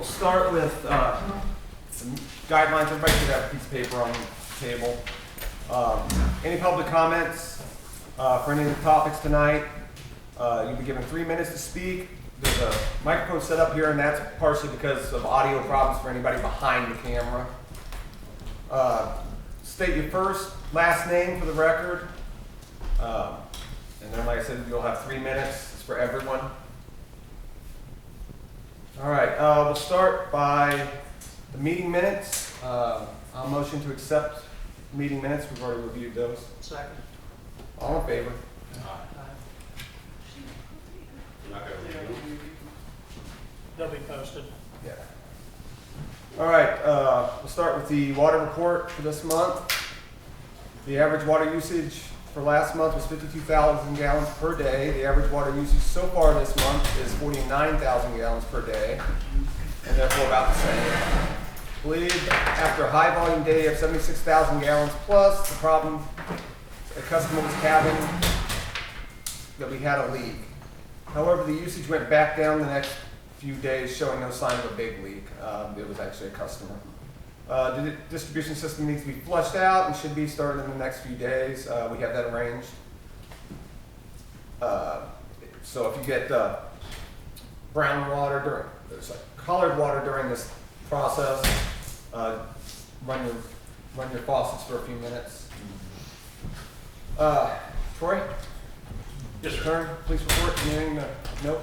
start with some guidelines. Everybody should have a piece of paper on the table. Any public comments for any of the topics tonight? You'll be given 3 minutes to speak. There's a microphone set up here, and that's partially because of audio problems for anybody behind the camera. State your first, last name for the record. And then, like I said, you'll have 3 minutes. It's for everyone. All right, we'll start by the meeting minutes. I'll motion to accept meeting minutes. We've already reviewed those. Second. All in favor? They'll be posted. Yeah. All right, we'll start with the water report for this month. The average water usage for last month was 52,000 gallons per day. The average water usage so far this month is 49,000 gallons per day, and therefore about the same. I believe after a high volume day of 76,000 gallons plus, the problem a customer was having that we had a leak. However, the usage went back down the next few days, showing no sign of a big leak. It was actually a customer. The distribution system needs to be flushed out and should be started in the next few days. We have that arranged. So if you get brown water colored water during this process, run your faucets for a few minutes. Troy? Yes, sir. Turn, police report, anything? Nope.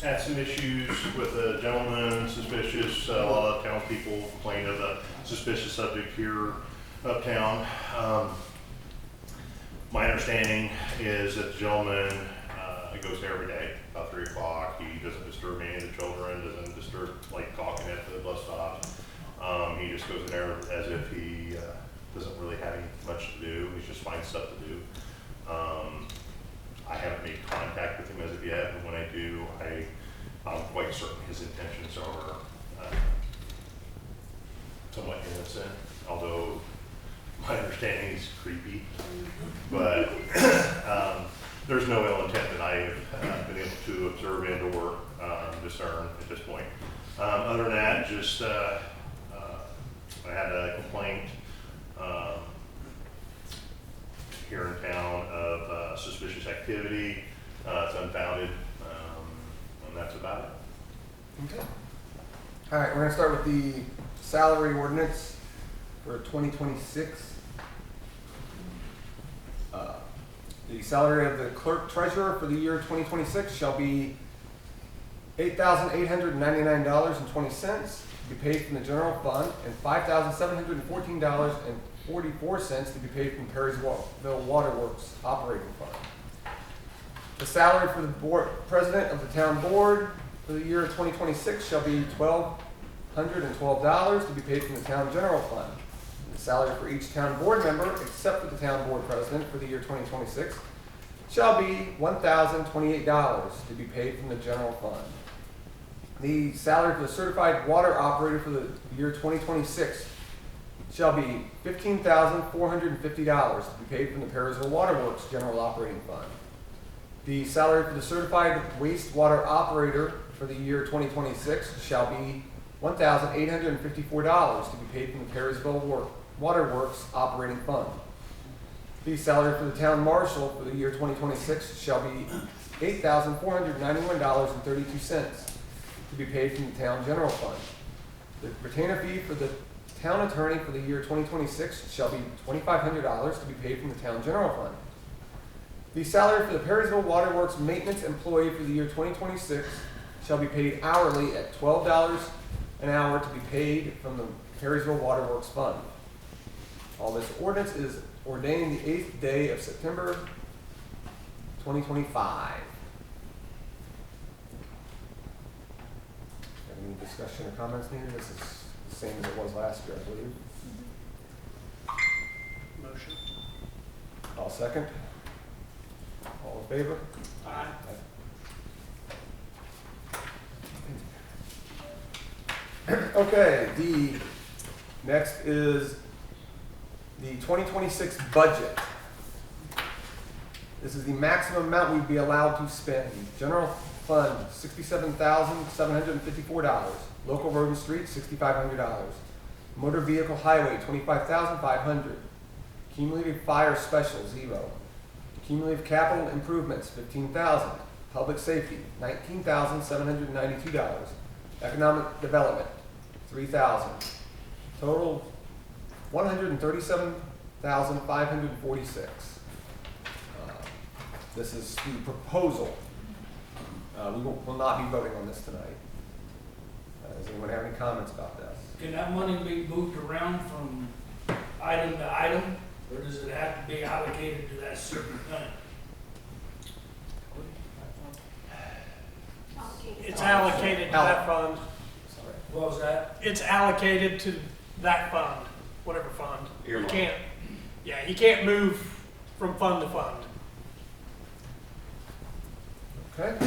Had some issues with a gentleman, suspicious. A lot of townspeople complained of a suspicious subject here uptown. My understanding is that the gentleman goes there every day, about 3 o'clock. He doesn't disturb any of the children, doesn't disturb like talking at the bus stop. He just goes in there as if he doesn't really have much to do. He just finds stuff to do. I haven't made contact with him as of yet, but when I do, I'm quite certain his intentions are somewhat innocent, although my understanding is creepy. But there's no ill intent that I have been able to observe and or discern at this point. Other than that, just I had a complaint here in town of suspicious activity. It's unfounded, and that's about it. Okay. All right, we're going to start with the salary ordinance for 2026. The salary of the clerk treasurer for the year 2026 shall be $8,899.20 to be paid from the general fund, and $5,714.44 to be paid from Perrysville Waterworks operating fund. The salary for the president of the town board for the year 2026 shall be $1,212 to be paid from the town general fund. The salary for each town board member, except for the town board president for the year 2026, shall be $1,028 to be paid from the general fund. The salary for the certified water operator for the year 2026 shall be $15,450 to be paid from the Perrysville Waterworks general operating fund. The salary for the certified wastewater operator for the year 2026 shall be $1,854 to be paid from the Perrysville Waterworks operating fund. The salary for the town marshal for the year 2026 shall be $8,491.32 to be paid from the town general fund. The retainer fee for the town attorney for the year 2026 shall be $2,500 to be paid from the town general fund. The salary for the Perrysville Waterworks maintenance employee for the year 2026 shall be paid hourly at $12 an hour to be paid from the Perrysville Waterworks fund. All this ordinance is ordained the 8th day of September 2025. Any discussion or comments needed? This is the same as it was last year, I believe. Motion. I'll second. All in favor? Aye. Okay, the next is the 2026 budget. This is the maximum amount we'd be allowed to spend. General fund, $67,754. Local road and street, $6,500. Motor vehicle highway, $25,500. Cumulative fire special, 0. Cumulative capital improvements, $15,000. Public safety, $19,792. Economic development, $3,000. Total, $137,546. This is the proposal. We will not be voting on this tonight. Does anyone have any comments about this? Can that money be moved around from item to item, or does it have to be allocated to that certain thing? It's allocated to that fund. Sorry. What was that? It's allocated to that fund, whatever fund. You Earmark. can't, yeah, you can't move from fund to fund. Okay.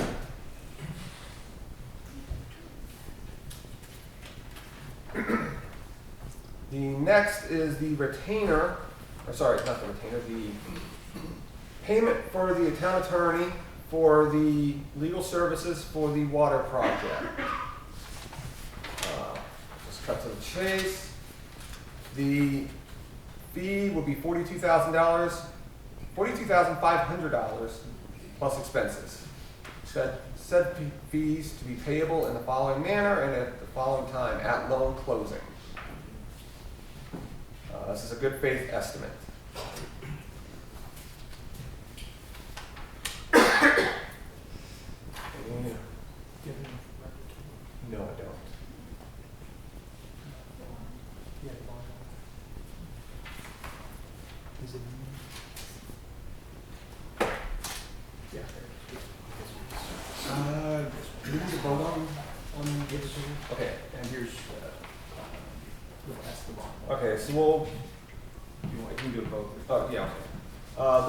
The next is the retainer, or sorry, not the retainer, the payment for the town attorney for the legal services for the water project. Just cut to the chase. The fee will be $42,000, $42,500 plus expenses. Said fees to be payable in the following manner and at the following time, at loan closing. This is a good faith estimate. No, I don't. Do we need to vote on this? Okay. And here's, that's the bond. Okay, so we'll, you can do both. Oh, yeah, okay.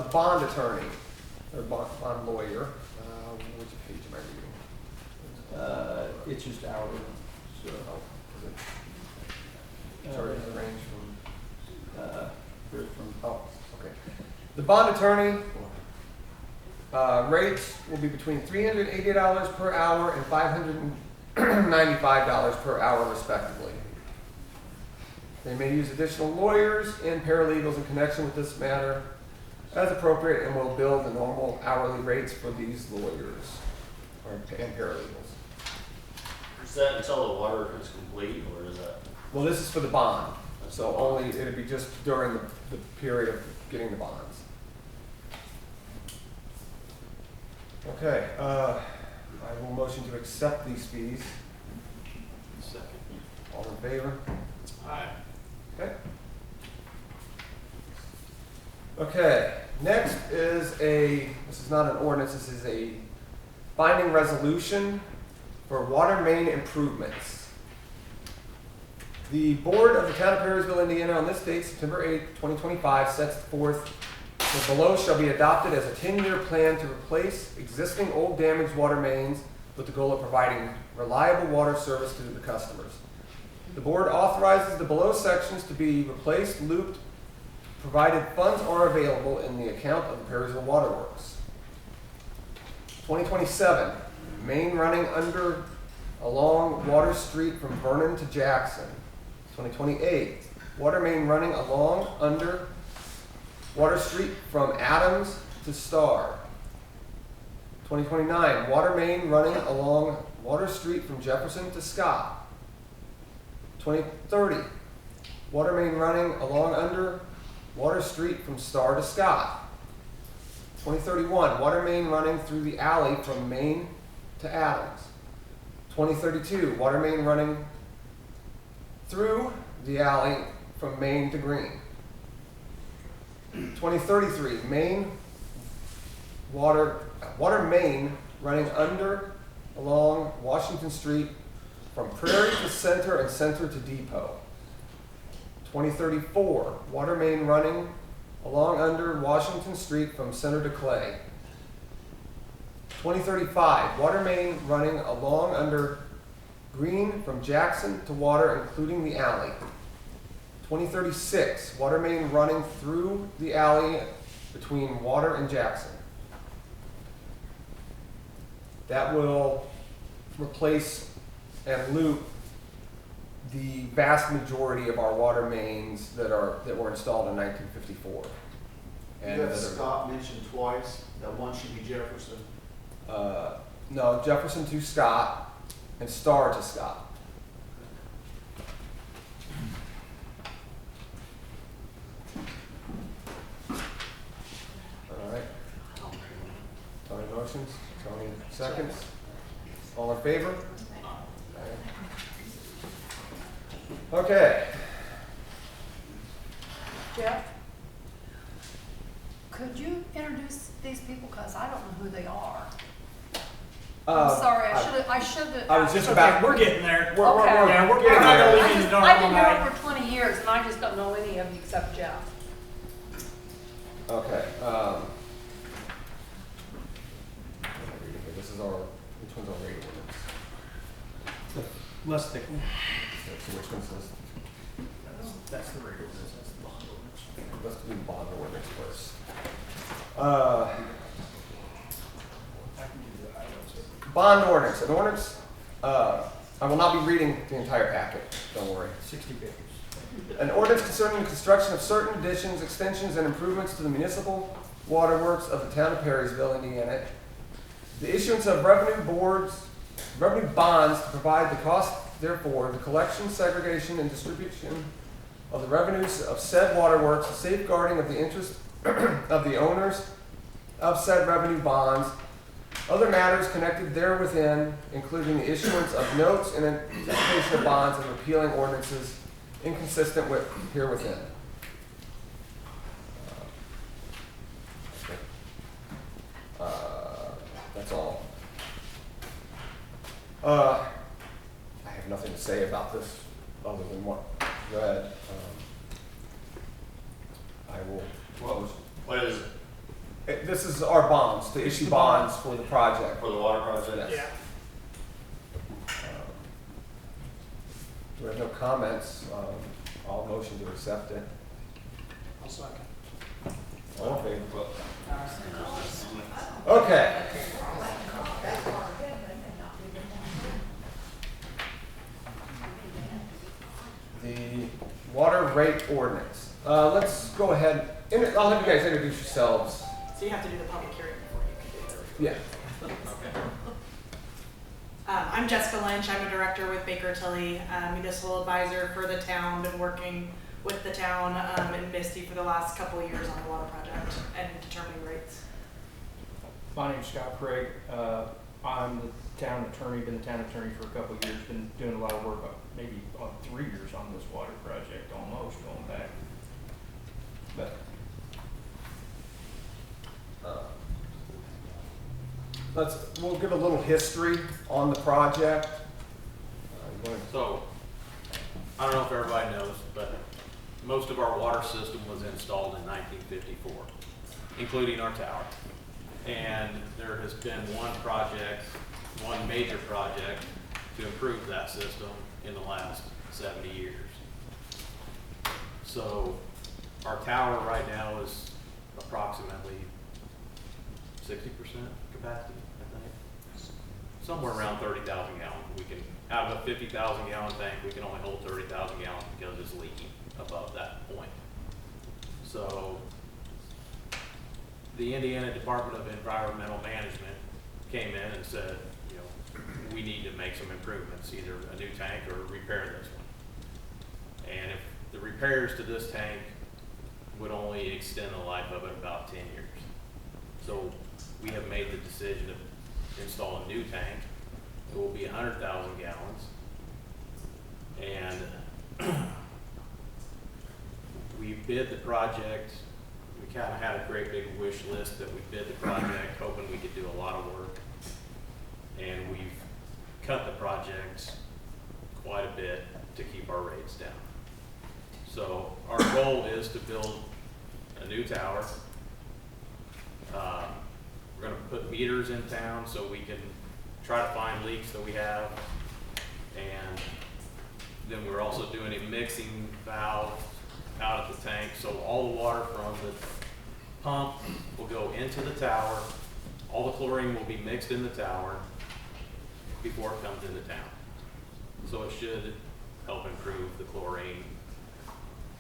The bond attorney, or bond lawyer, which page am I reading? It's just hourly, so, Is it charges range from, oh, okay. The bond attorney, rates will be between $380 per hour and $595 per hour respectively. They may use additional lawyers and paralegals in connection with this matter as appropriate and will bill the normal hourly rates for these lawyers and paralegals. Is that until the water is complete, or is that? Well, this is for the bond, so only, it'd be just during the period of getting the bonds. Okay, I will motion to accept these fees. Second. All in favor? Aye. Okay. Okay, next is this is not an ordinance, this is a binding resolution for water main improvements. The board of the town of Perrysville, Indiana, on this date, September 8th, 2025, sets forth the below shall be adopted as a 10-year plan to replace existing old damaged water mains with the goal of providing reliable water service to the customers. The board authorizes the below sections to be replaced, looped, provided funds are available in the account of the Perrysville Water Works. 2027, main running under along Water Street from Vernon to Jackson. 2028, water main running along under Water Street from Adams to Star. 2029, water main running along Water Street from Jefferson to Scott. 2030, water main running along under Water Street from Star to Scott. 2031, water main running through the alley from Main to Adams. 2032, water main running through the alley from Main to Green. 2033, water main running under along Washington Street from Prairie to Center and Center to Depot. 2034, water main running along under Washington Street from Center to Clay. 2035, water main running along under Green from Jackson to Water, including the alley. 2036, water main running through the alley between Water and Jackson. that will replace and loop the vast majority of our water mains that were installed in 1954. And You have that are- Scott mentioned twice, that one should be Jefferson. no, Jefferson to Scott and Star to Scott. All right. Tony motions, Tony seconds. All in favor? Okay. Jeff, could you introduce these people, because I don't know who they are. I'm sorry, I should have. I was just Okay, about. we're getting there. We're Okay. Yeah, we're getting not there. gonna leave you in the dark I've all been here night. for 20 years, and I just don't know any of you except Jeff. Okay. This is our. Which one's our rate ordinance? Less thick. So which one's this? That's the rate ordinance, that's the bond ordinance. Let's do bond ordinance first. I can do the items. Bond ordinance. An ordinance. I will not be reading the entire packet. Don't worry. 60 pages. An ordinance concerning the construction of certain additions, extensions, and improvements to the municipal waterworks of the town of Perrysville, Indiana. The issuance of revenue bonds to provide the cost, therefore, the collection, segregation, and distribution of the revenues of said waterworks, the safeguarding of the interest of the owners of said revenue bonds, other matters connected therewithin, including the issuance of notes in anticipation of bonds and repealing ordinances inconsistent with herewithin. That's all. I have nothing to say about this other than what I read. I will. What is it? This is our bonds, to issue bonds for the project. For the water project? Yes. We have no comments. I'll motion to accept it. I'll second. All in favor? Okay. The water rate ordinance. Let's go ahead. I'll have you guys introduce yourselves. So you have to do the public hearing before you can do it. Yeah. I'm Jessica Lynch. I'm a director with Baker Tilly, municipal advisor for the town. Been working with the town and Misty for the last couple of years on the water project and determining rates. My name's Scott Craig. I'm the town attorney, been the town attorney for a couple of years, been doing a lot of work, maybe 3 years on this water project, almost going back. But We'll give a little history on the project. You wanna- So, I don't know if everybody knows, but most of our water system was installed in 1954, including our tower. And there has been one major project to improve that system in the last 70 years. So, our tower right now is approximately 60% capacity, I think. Somewhere around 30,000 gallons. Out of a 50,000 gallon tank, we can only hold 30,000 gallons because it's leaking above that point. So the Indiana Department of Environmental Management came in and said, you know, we need to make some improvements, either a new tank or repair this one. And if the repairs to this tank would only extend the life of it about 10 years. So we have made the decision to install a new tank. It will be 100,000 gallons. And we bid the project. We kind of had a great big wish list that we bid the project, hoping we could do a lot of work. And we've cut the project quite a bit to keep our rates down. So our goal is to build a new tower. We're going to put meters in town so we can try to find leaks that we have. And then we're also doing a mixing valve out of the tank. So all the water from the pump will go into the tower. All the chlorine will be mixed in the tower. before it comes into town. So it should help improve the chlorine,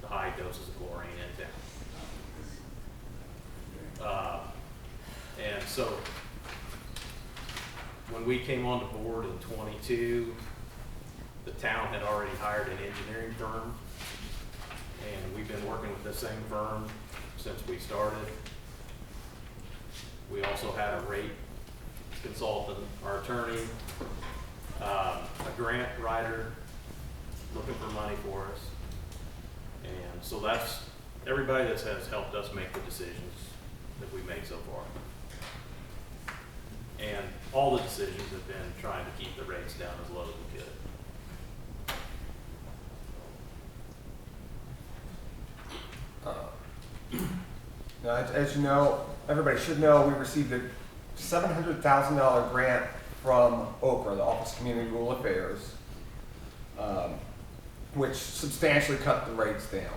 the high doses of chlorine in town. And so when we came on the board in 22, the town had already hired an engineering firm, and we've been working with the same firm since we started. We also had a rate consultant, our attorney, a grant writer looking for money for us. And so that's everybody that has helped us make the decisions that we've made so far. And all the decisions have been trying to keep the rates down as low as we could. Now, as you know, everybody should know, we received a $700,000 grant from OCRA, the Office of Community Rural Affairs, which substantially cut the rates down.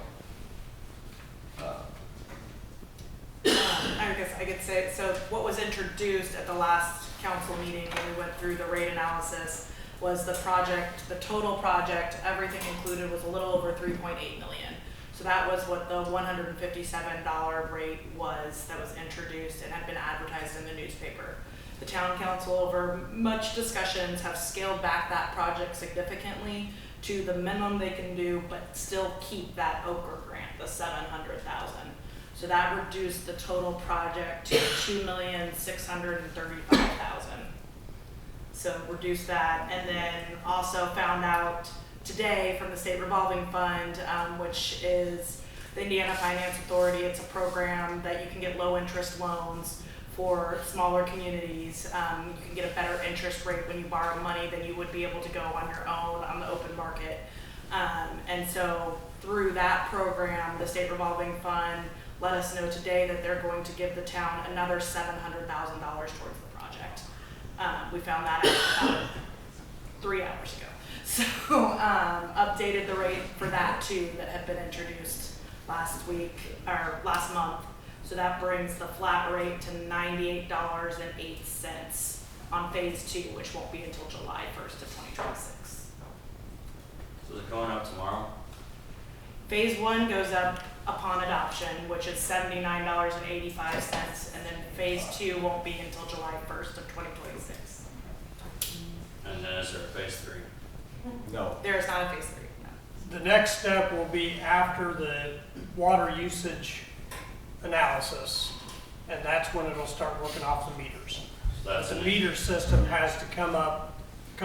I guess I could say, so what was introduced at the last council meeting when we went through the rate analysis was the project, the total project, everything included was a little over 3.8 million. So that was what the $157 rate was that was introduced and had been advertised in the newspaper. The town council, over much discussions, have scaled back that project significantly to the minimum they can do, but still keep that Okra grant, the $700,000. So that reduced the total project to $2,635,000. So reduced that, and then also found out today from the State Revolving Fund, which is the Indiana Finance Authority. It's a program that you can get low interest loans for smaller communities. You can get a better interest rate when you borrow money than you would be able to go on your own on the open market. And so through that program, the State Revolving Fund let us know today that they're going to give the town another $700,000 towards the project. We found that out about 3 hours ago. So updated the rate for that too that had been introduced last week or last month. So that brings the flat rate to $98.08 on phase 2, which won't be until July 1st of 2026. So is it going up tomorrow? Phase 1 goes up upon adoption, which is $79.85, and then phase 2 won't be until July 1st of 2026. And then is there a phase 3? No. There is not a phase 3, no. The next step will be after the water usage analysis, and that's when it'll start working off the meters. So that's The in meter system has to come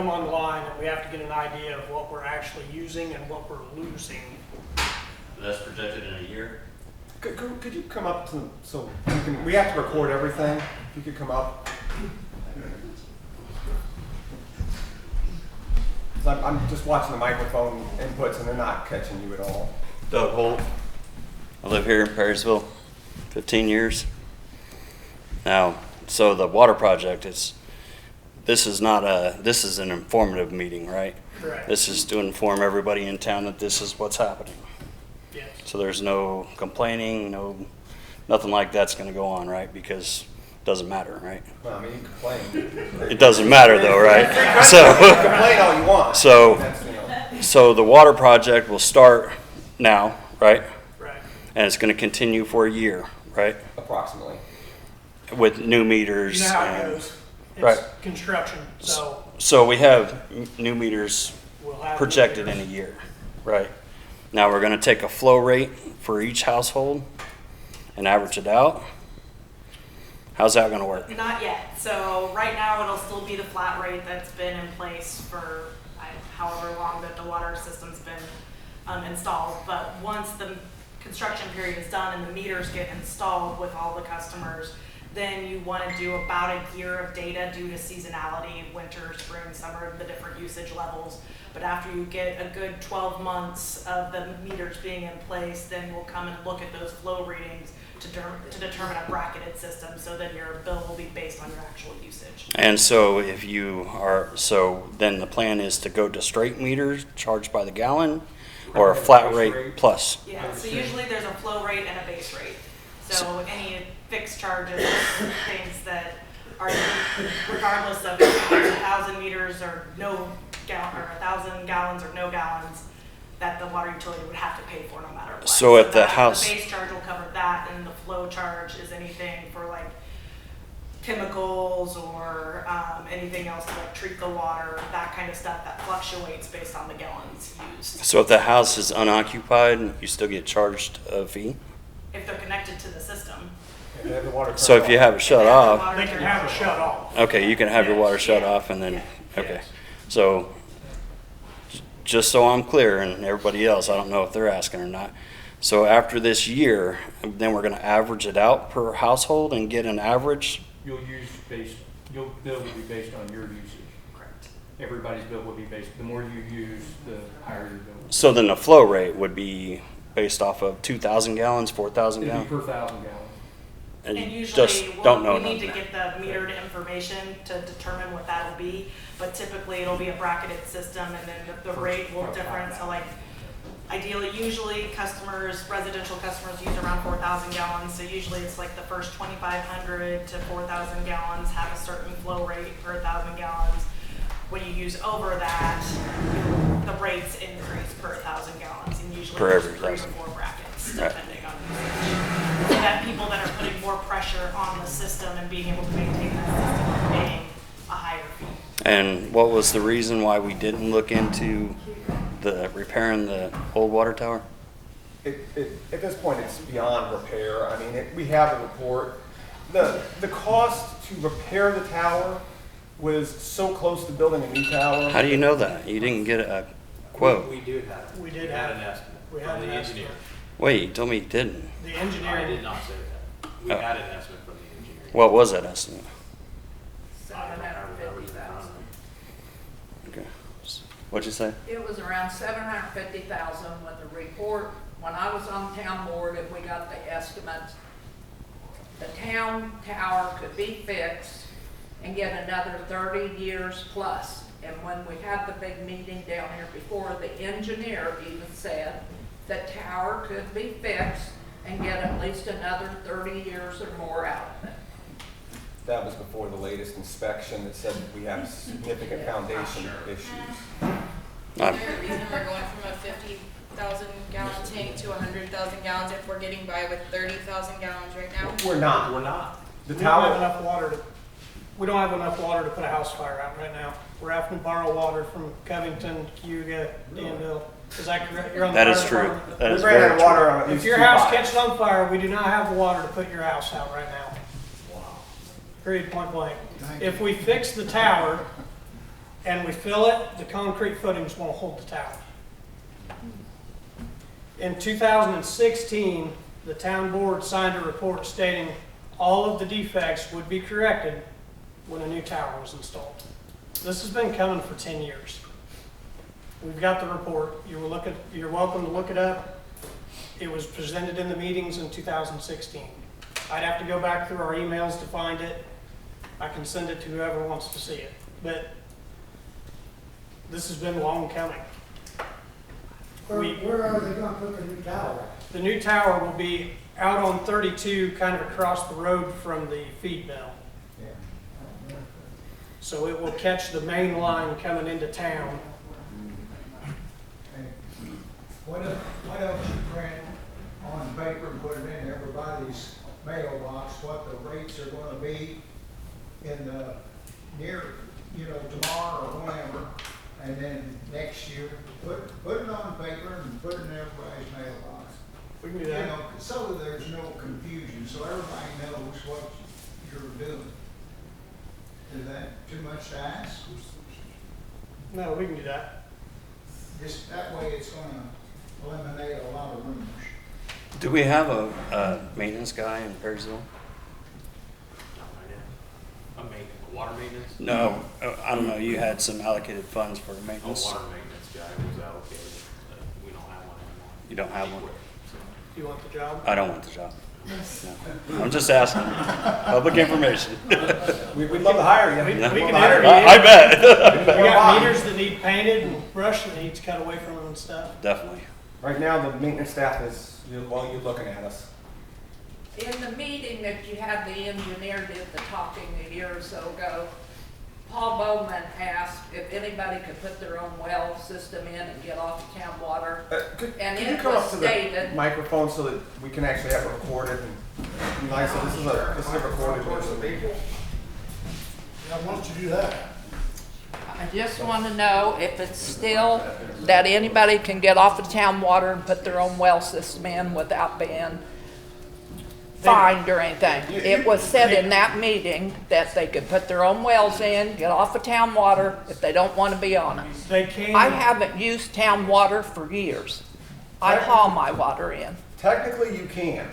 online, and we have to get an idea of what we're actually using and what we're losing. that's projected in a year? Could you come up to, so you can, we have to record everything. If you could come up. So I'm just watching the microphone inputs and they're not catching you at all. Doug Holt. I live here in Perrysville, 15 years. Now, so the water project this is an informative meeting, right? Correct. This is to inform everybody in town that this is what's happening. Yes. So there's no complaining, nothing like that's gonna go on, right? Because it doesn't matter, right? Well, I mean, you can complain. It doesn't matter though, right? So, Complain all you want. So- That's, so the water project will start now, right? Right. And it's gonna continue for a year, right? approximately. With new meters. You know how it and- goes. It's Right. construction, so So we have new meters we'll have. projected in a year, right? Now we're gonna take a flow rate for each household and average it out. How's that gonna work? Not yet. So right now it'll still be the flat rate that's been in place for however long that the water system's been installed. But once the construction period is done and the meters get installed with all the customers, then you want to do about a year of data due to seasonality, winter, spring, summer, the different usage levels. But after you get a good 12 months of the meters being in place, then we'll come and look at those flow readings to determine a bracketed system, so then your bill will be based on your actual usage. And so then the plan is to go to straight meters charged by the gallon or a flat rate plus? Yeah, so usually there's a flow rate and a base rate. So any fixed charges, things that are, regardless of if it's 1,000 meters or no gallon, or 1,000 gallons or no gallons, that the water utility would have to pay for no matter what. So if the that- house- The base charge will cover that, and the flow charge is anything for like chemicals or anything else to like treat the water, that kind of stuff that fluctuates based on the gallons used. So if the house is unoccupied, you still get charged a fee? If they're connected to the system. If they have the water turned So if you off. have it shut If they have the off, water They can turned have it off. shut off. okay, you can have your water shut Yeah. off and then, Yeah. okay. So, just so I'm clear and everybody else, I don't know if they're asking or not. So after this year, then we're gonna average it out per household and get an average? Your bill will be based on your usage. Correct. Everybody's bill will be based, the more you use, the higher your bill will be. So then the flow rate would be based off of 2,000 gallons, 4,000 It'd be gallons? per 1,000 gallons. And you usually, just don't know we need to none. get the metered information to determine what that'll be, but typically it'll be a bracketed system, and then the rate will different, so like, ideally, usually customers, residential customers use around 4,000 gallons, so usually it's like the first 2,500 to 4,000 gallons have a certain flow rate per 1,000 gallons. When you use over that, the rates increase per 1,000 gallons, and usually Per there's every 3 to 1,000. 4 brackets, Right. depending on usage. So that people that are putting more pressure on the system and being able to maintain that system are paying a higher fee. And what was the reason why we didn't look into the repairing the old water tower? At this point, it's beyond repair. I mean, we have the report. The cost to repair the tower was so close to building a new tower. How do you know that? You didn't get a quote? We did have, We we did had have- an estimate we from had the an engineer. Wait, you told me you didn't. The I engineer, did not say that. We Oh. had an estimate from the engineer. What was that estimate? I don't remember the time. Okay. What'd you say? It was around 750,000 when the report, when I was on town board and we got the estimate, the town tower could be fixed and get another 30 years plus. And when we had the big meeting down here before, the engineer even said the tower could be fixed and get at least another 30 years or more out of it. That was before the latest inspection that said we have significant foundation issues. Not- Is there a reason we're going from a 50,000 gallon tank to 100,000 gallons if we're getting by with 30,000 gallons right now? We're not. We're not. The we don't have tower, enough water to, we don't have enough water to put a house fire out right now. We're having to borrow water from Covington, Cayuga, Danville. Is that correct? You're on the That fire is true. department? That we is ran out very of true. water on at If least your 2 house fires. catches on fire, we do not have the water to put your house out right now. Period, point blank. If we fix the tower and we fill it, the concrete footings won't hold the tower. In 2016, the town board signed a report stating all of the defects would be corrected when a new tower was installed. This has been coming for 10 years. We've got the report. You're welcome to look it up. It was presented in the meetings in 2016. I'd have to go back through our emails to find it. I can send it to whoever wants to see it. But this has been long coming. Where are they gonna put the new tower at? The new tower will be out on 32, kind of across the road from the feed mill. So it will catch the main line coming into town. What else you print on paper and put it in everybody's mailbox, what the rates are gonna be in the near, tomorrow or whenever, and then next year, put it on paper and put it in everybody's mailbox. We can do that. So that there's no confusion, so everybody knows what you're doing. Is that too much to ask? No, we can do that. Just that way it's gonna eliminate a lot of rumors. Do we have a maintenance guy in Perrysville? I mean, water maintenance? No, I don't know. You had some allocated funds for A maintenance. water maintenance guy was allocated. We don't have one anymore. You don't have one? Do you want the job? I don't want the job. No. I'm just asking. Public information. We'd love to hire you. We No. can I interview. I bet. We got meters that need painted and brush that needs cut away from them and stuff. Definitely. Right now, the maintenance staff is, you're looking at us. In the meeting that you had, the engineer did the talking a year or so ago, Paul Bowman asked if anybody could put their own well system in and get off of town water. And Could you it come was up to the stated, microphone so that we can actually have it recorded? And Lisa, this is a recorded meeting. Now, why don't you do that? I just want to know if it's still that anybody can get off of town water and put their own well system in without being fined or anything. It was said in that meeting that they could put their own wells in, get off of town water if they don't want to be on it. They can. I haven't used town water for years. I haul my water in. Technically, you can.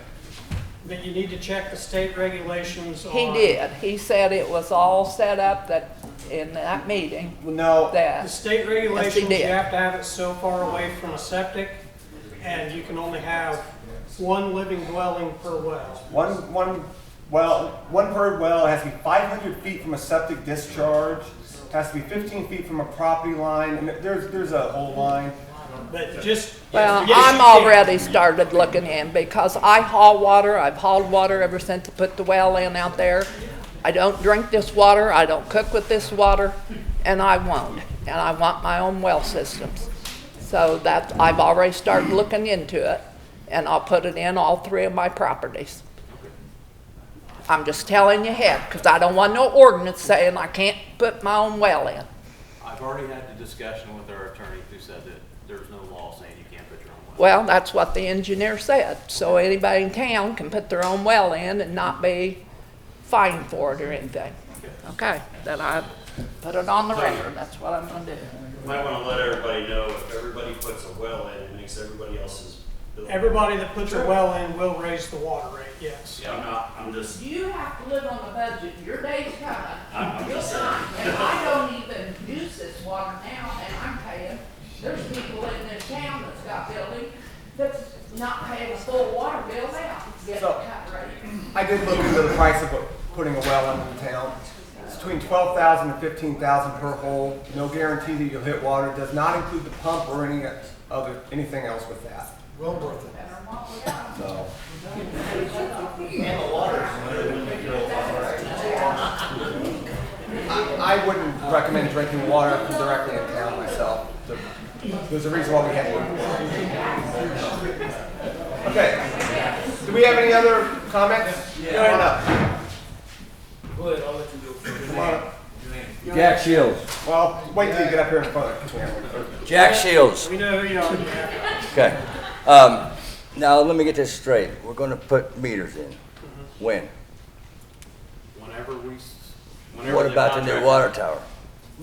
But you need to check the state regulations on. He did. He said it was all set up that in that meeting No, The that, state regulations, did. you have to have it so far away from a septic, and you can only have one living dwelling per well. one per well. It has to be 500 feet from a septic discharge. It has to be 15 feet from a property line, and there's a whole line. But just. well, yes, you I'm can. already started looking in because I haul water. I've hauled water ever since I put the well in out there. I don't drink this water. I don't cook with this water, and I won't. And I want my own well systems. So that I've already started looking into it, and I'll put it in all 3 of my properties. I'm just telling you ahead because I don't want no ordinance saying I can't put my own well in. I've already had the discussion with our attorney who said that there's no law saying you can't put your own well. Well, that's what the engineer said. So anybody in town can put their own well in and not be fined for it or anything. Okay, then I put it on the record. That's what I'm gonna do. You might want to let everybody know if everybody puts a well in, it makes everybody else's bill. Everybody that puts a well in will raise the water rate, yes. Yeah, I'm just, You have to live on the budget. Your day's coming. I'm You'll just saying. find. And I don't even use this water now, and I'm paying. There's people in this town that's got building that's not paying a full water bill now. Getting So- cut rate. I did look into the price of putting a well into the town. It's between $12,000 and $15,000 per hole. No guarantee that you'll hit water. Does not include the pump or anything else with that. Well worth it. So. I wouldn't recommend drinking water from directly in town myself. There's a reason why we have it. Okay. Do we have any other comments? Come on up. Go ahead, I'll let you go first. Come on up. Jack Shields. Well, wait till you get up here in front of the camera. Jack Shields. We know who you are, Jack. Okay. Now let me get this straight. We're going to put meters in. When? Whenever What about the new water tower?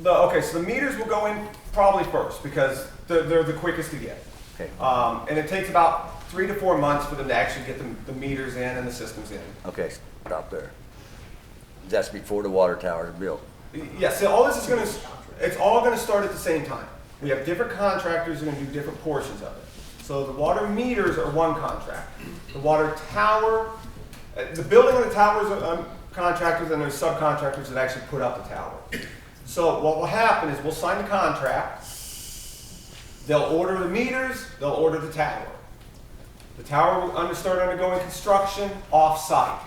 Okay, so the meters will go in probably first because they're the quickest to get. Okay. And it takes about 3 to 4 months for them to actually get the meters in and the systems in. Okay, stop there. That's before the water tower is built. Yes, so all this is it's all gonna start at the same time. We have different contractors who are gonna do different portions of it. So the water meters are one contract. The water tower, the building of the towers are contractors, and there's subcontractors that actually put up the tower. So what will happen is we'll sign the contract, they'll order the meters, they'll order the tower. The tower will start undergoing construction off-site.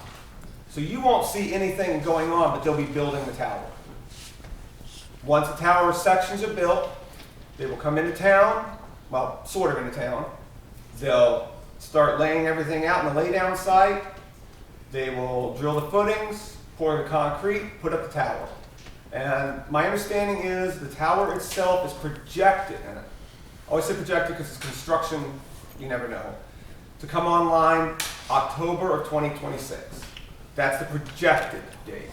So you won't see anything going on, but they'll be building the tower. Once the tower sections are built, they will come into town, well, sort of into town. They'll start laying everything out in the laydown site. They will drill the footings, pour the concrete, put up the tower. And my understanding is the tower itself is projected, and I always say projected because it's construction, you never know, to come online October of 2026. That's the projected date.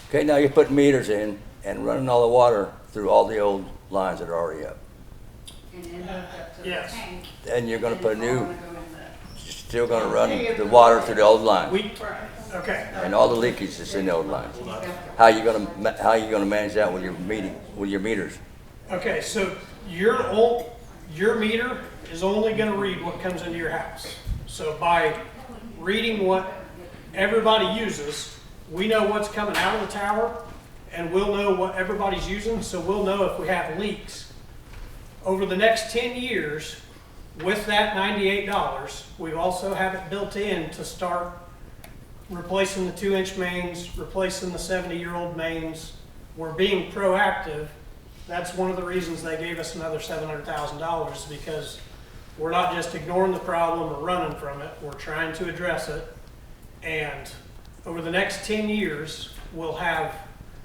Okay, now you're putting meters in and running all the water through all the old lines that are already up. Yes. Then you're going to put still going to run the water through the old line. Okay. And all the leakage is in the old lines. How you going to manage that with your meters? Okay, so your meter is only gonna read what comes into your house. So by reading what everybody uses, we know what's coming out of the tower, and we'll know what everybody's using, so we'll know if we have leaks. Over the next 10 years, with that $98, we also have it built in to start replacing the 2-inch mains, replacing the 70-year-old mains. We're being proactive. That's one of the reasons they gave us another $700,000 is because we're not just ignoring the problem or running from it. We're trying to address it. And over the next 10 years, we'll have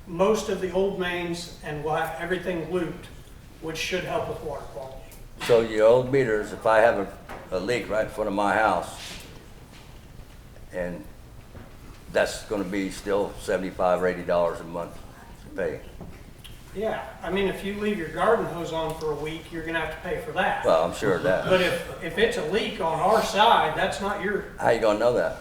most of the old mains and we'll have everything looped, which should help with water quality. So your old meters, if I have a leak right in front of my house, and that's gonna be still $75 or $80 a month to pay. Yeah, I mean, if you leave your garden hose on for a week, you're gonna have to pay for that. Well, I'm sure of that. But if it's a leak on our side, that's not your, How you gonna know that?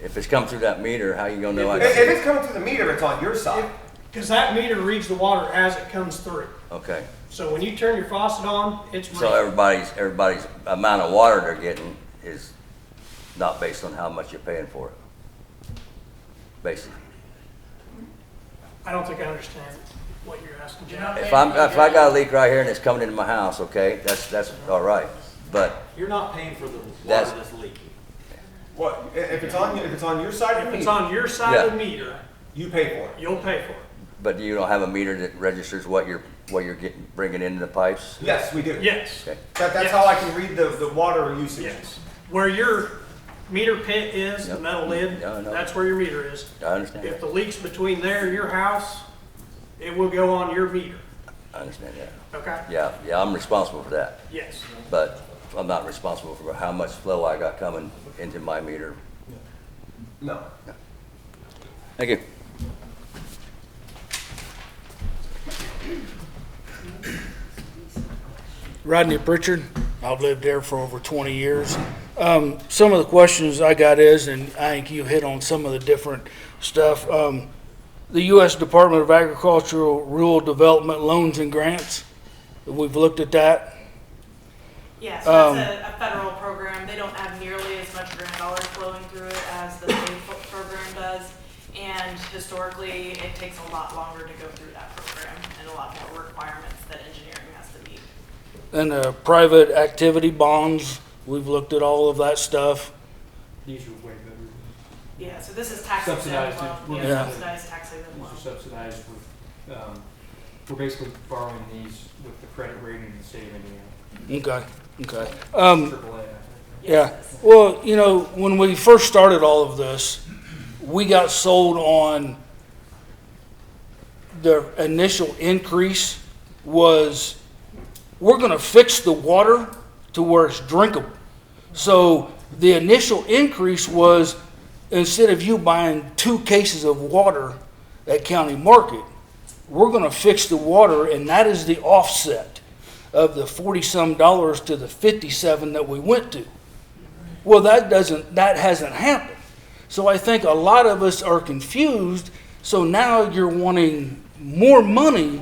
If it's come through that meter, how you gonna know? If it's coming through the meter, it's on your side. because that meter reads the water as it comes through. Okay, So when you turn your faucet on, it's so everybody's amount of water they're getting is not based on how much you're paying for it. Basically, I don't think I understand what you're asking, You're Jeff. not if I got a leak right here and it's coming into my house, okay, that's all right. But You're not paying for the water That's- that's leaking. What, if it's on your side of If the it's meter, on your side of the meter, you pay for it. you'll pay for it. but you don't have a meter that registers what you're bringing into the pipes. Yes, we do. Yes, Okay. That's Yes. how I can read the water usage. yes. Where your meter pit is, the Yep. metal lid, Yeah, I know. that's where your meter is. I understand. If That. the leak's between there and your house, it will go on your meter, I understand that. okay? Yeah, I'm responsible for that, Yes. but I'm not responsible for how much flow I got coming into my meter. No. Thank you. Rodney Pritchard. I've lived there for over 20 years. Some of the questions I got is, and I think you hit on some of the different stuff. The U.S. Department of Agricultural Rural Development Loans and Grants, we've looked at that. Yes, that's a federal program. They don't have nearly as much grant dollars flowing through it as the state program does. And historically, it takes a lot longer to go through that program and a lot more requirements that engineering has to meet. And private activity bonds, we've looked at all of that stuff. These are way better. Yeah, so this is tax exempt Subsidized, loan. yeah. Yeah, subsidized tax exempt These loan. are subsidized with, we're basically borrowing these with the credit rating in the state of Indiana. Okay. AAA, I think. Yeah, well, you know, when we first started all of this, we got sold on the initial increase was, we're gonna fix the water to where it's drinkable. So the initial increase was, instead of you buying 2 cases of water at County Market, we're gonna fix the water, and that is the offset of the $40-some to the $57 that we went to. Well, that hasn't happened. So I think a lot of us are confused. So now you're wanting more money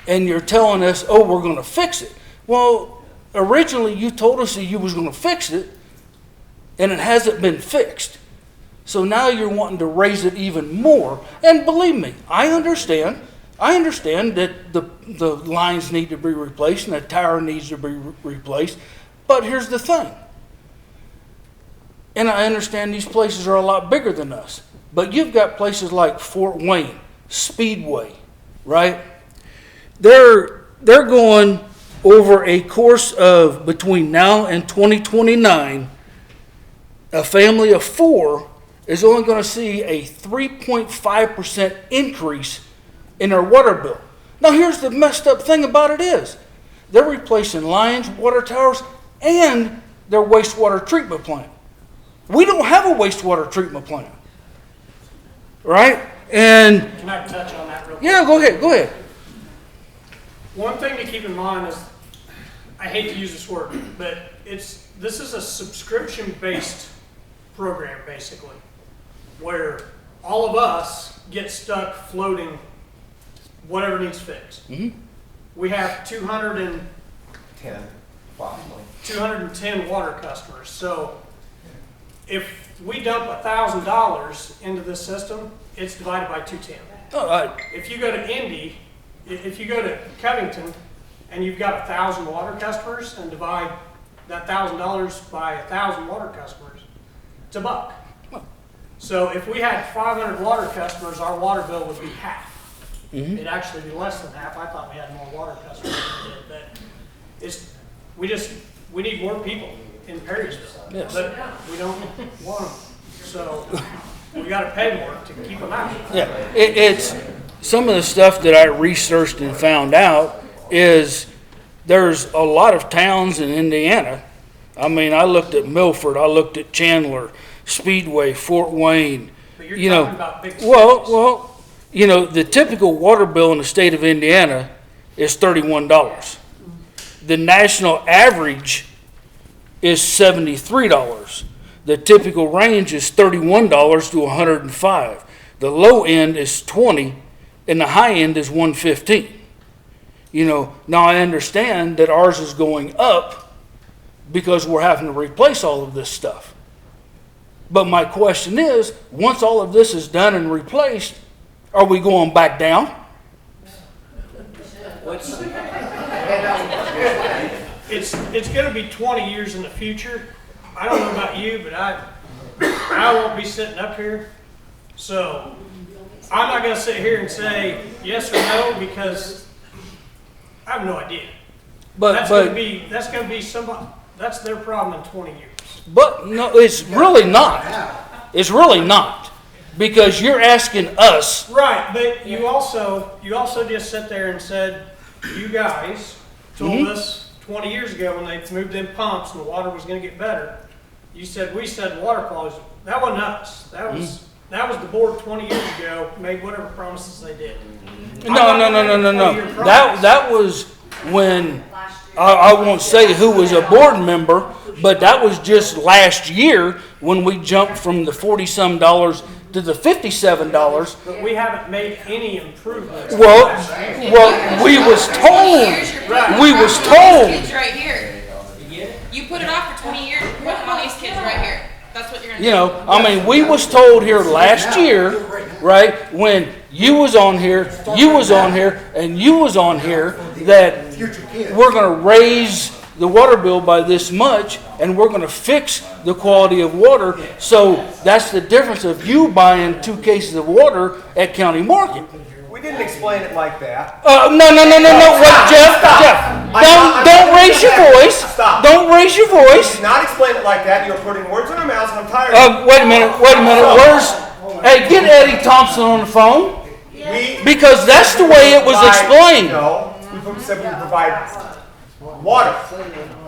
and you're telling us, oh, we're going to fix it. Well, originally you told us that you was going to fix it and it hasn't been fixed. So now you're wanting to raise it even more. And believe me, I understand that the lines need to be replaced and the tower needs to be replaced. But here's the thing. And I understand these places are a lot bigger than us. But you've got places like Fort Wayne, Speedway, right? They're going over a course of between now and 2029, a family of 4 is only going to see a 3.5% increase in their water bill. Now here's the messed up thing about it is, they're replacing lines, water towers, and their wastewater treatment plant. We don't have a wastewater treatment plant, right? And Can I touch on that real quick? yeah, go ahead. One thing to keep in mind is, I hate to use this word, but this is a subscription-based program, basically, where all of us get stuck floating whatever needs fixed. Mm-hmm. We have 210 water customers. So if we dump $1,000 into this system, it's divided by 210. If you go to Indy, if you go to Covington, and you've got 1,000 water customers and divide that $1,000 by 1,000 water customers, it's $1. So if we had 500 water customers, our water bill would be half. Mhm. It'd actually be less than half. I thought we had more water customers than we did, but we need more people in Perrysville. Yes. But we don't want them. So we gotta pay more to keep them out. Yeah, it's some of the stuff that I researched and found out is there's a lot of towns in Indiana. I mean, I looked at Milford, I looked at Chandler, Speedway, Fort Wayne. But you're You know, talking about big cities. well, you know, the typical water bill in the state of Indiana is $31. The national average is $73. The typical range is $31 to $105. The low end is $20, and the high end is $115. You know, now I understand that ours is going up because we're having to replace all of this stuff. But my question is, once all of this is done and replaced, are we going back down? It's gonna be 20 years in the future. I don't know about you, but I won't be sitting up here. So I'm not gonna sit here and say yes or no because I have no idea. That's gonna be somebody, that's their problem in 20 years. But no, it's really not. It's really not. Because you're asking us. Right, but you also just sat there and said, you guys told us 20 years ago when they moved in pumps and the water was gonna get better. You said, we said water quality. That wasn't us. That was the board 20 years ago, made whatever promises they did. No. That was when, I won't say who was a board member, but that was just last year when we jumped from the $40-some to the $57. But we haven't made any improvements. Well, we was told. We was told. Kids right here. You put it off for 20 years, you're putting on these kids right here. That's what you're gonna do. You know, I mean, we was told here last year, right, when you was on here, and you was on here, that we're gonna raise the water bill by this much, and we're gonna fix the quality of water. So that's the difference of you buying 2 cases of water at County Market. We didn't explain it like that. No, wait, Jeff, don't raise your voice. Stop. Don't raise your You voice. did not explain it like that. You're putting words in our mouths, and I'm tired of it. Wait a minute, hey, get Eddie Thompson on the phone, because that's the way it was explained. No, we said we provide water,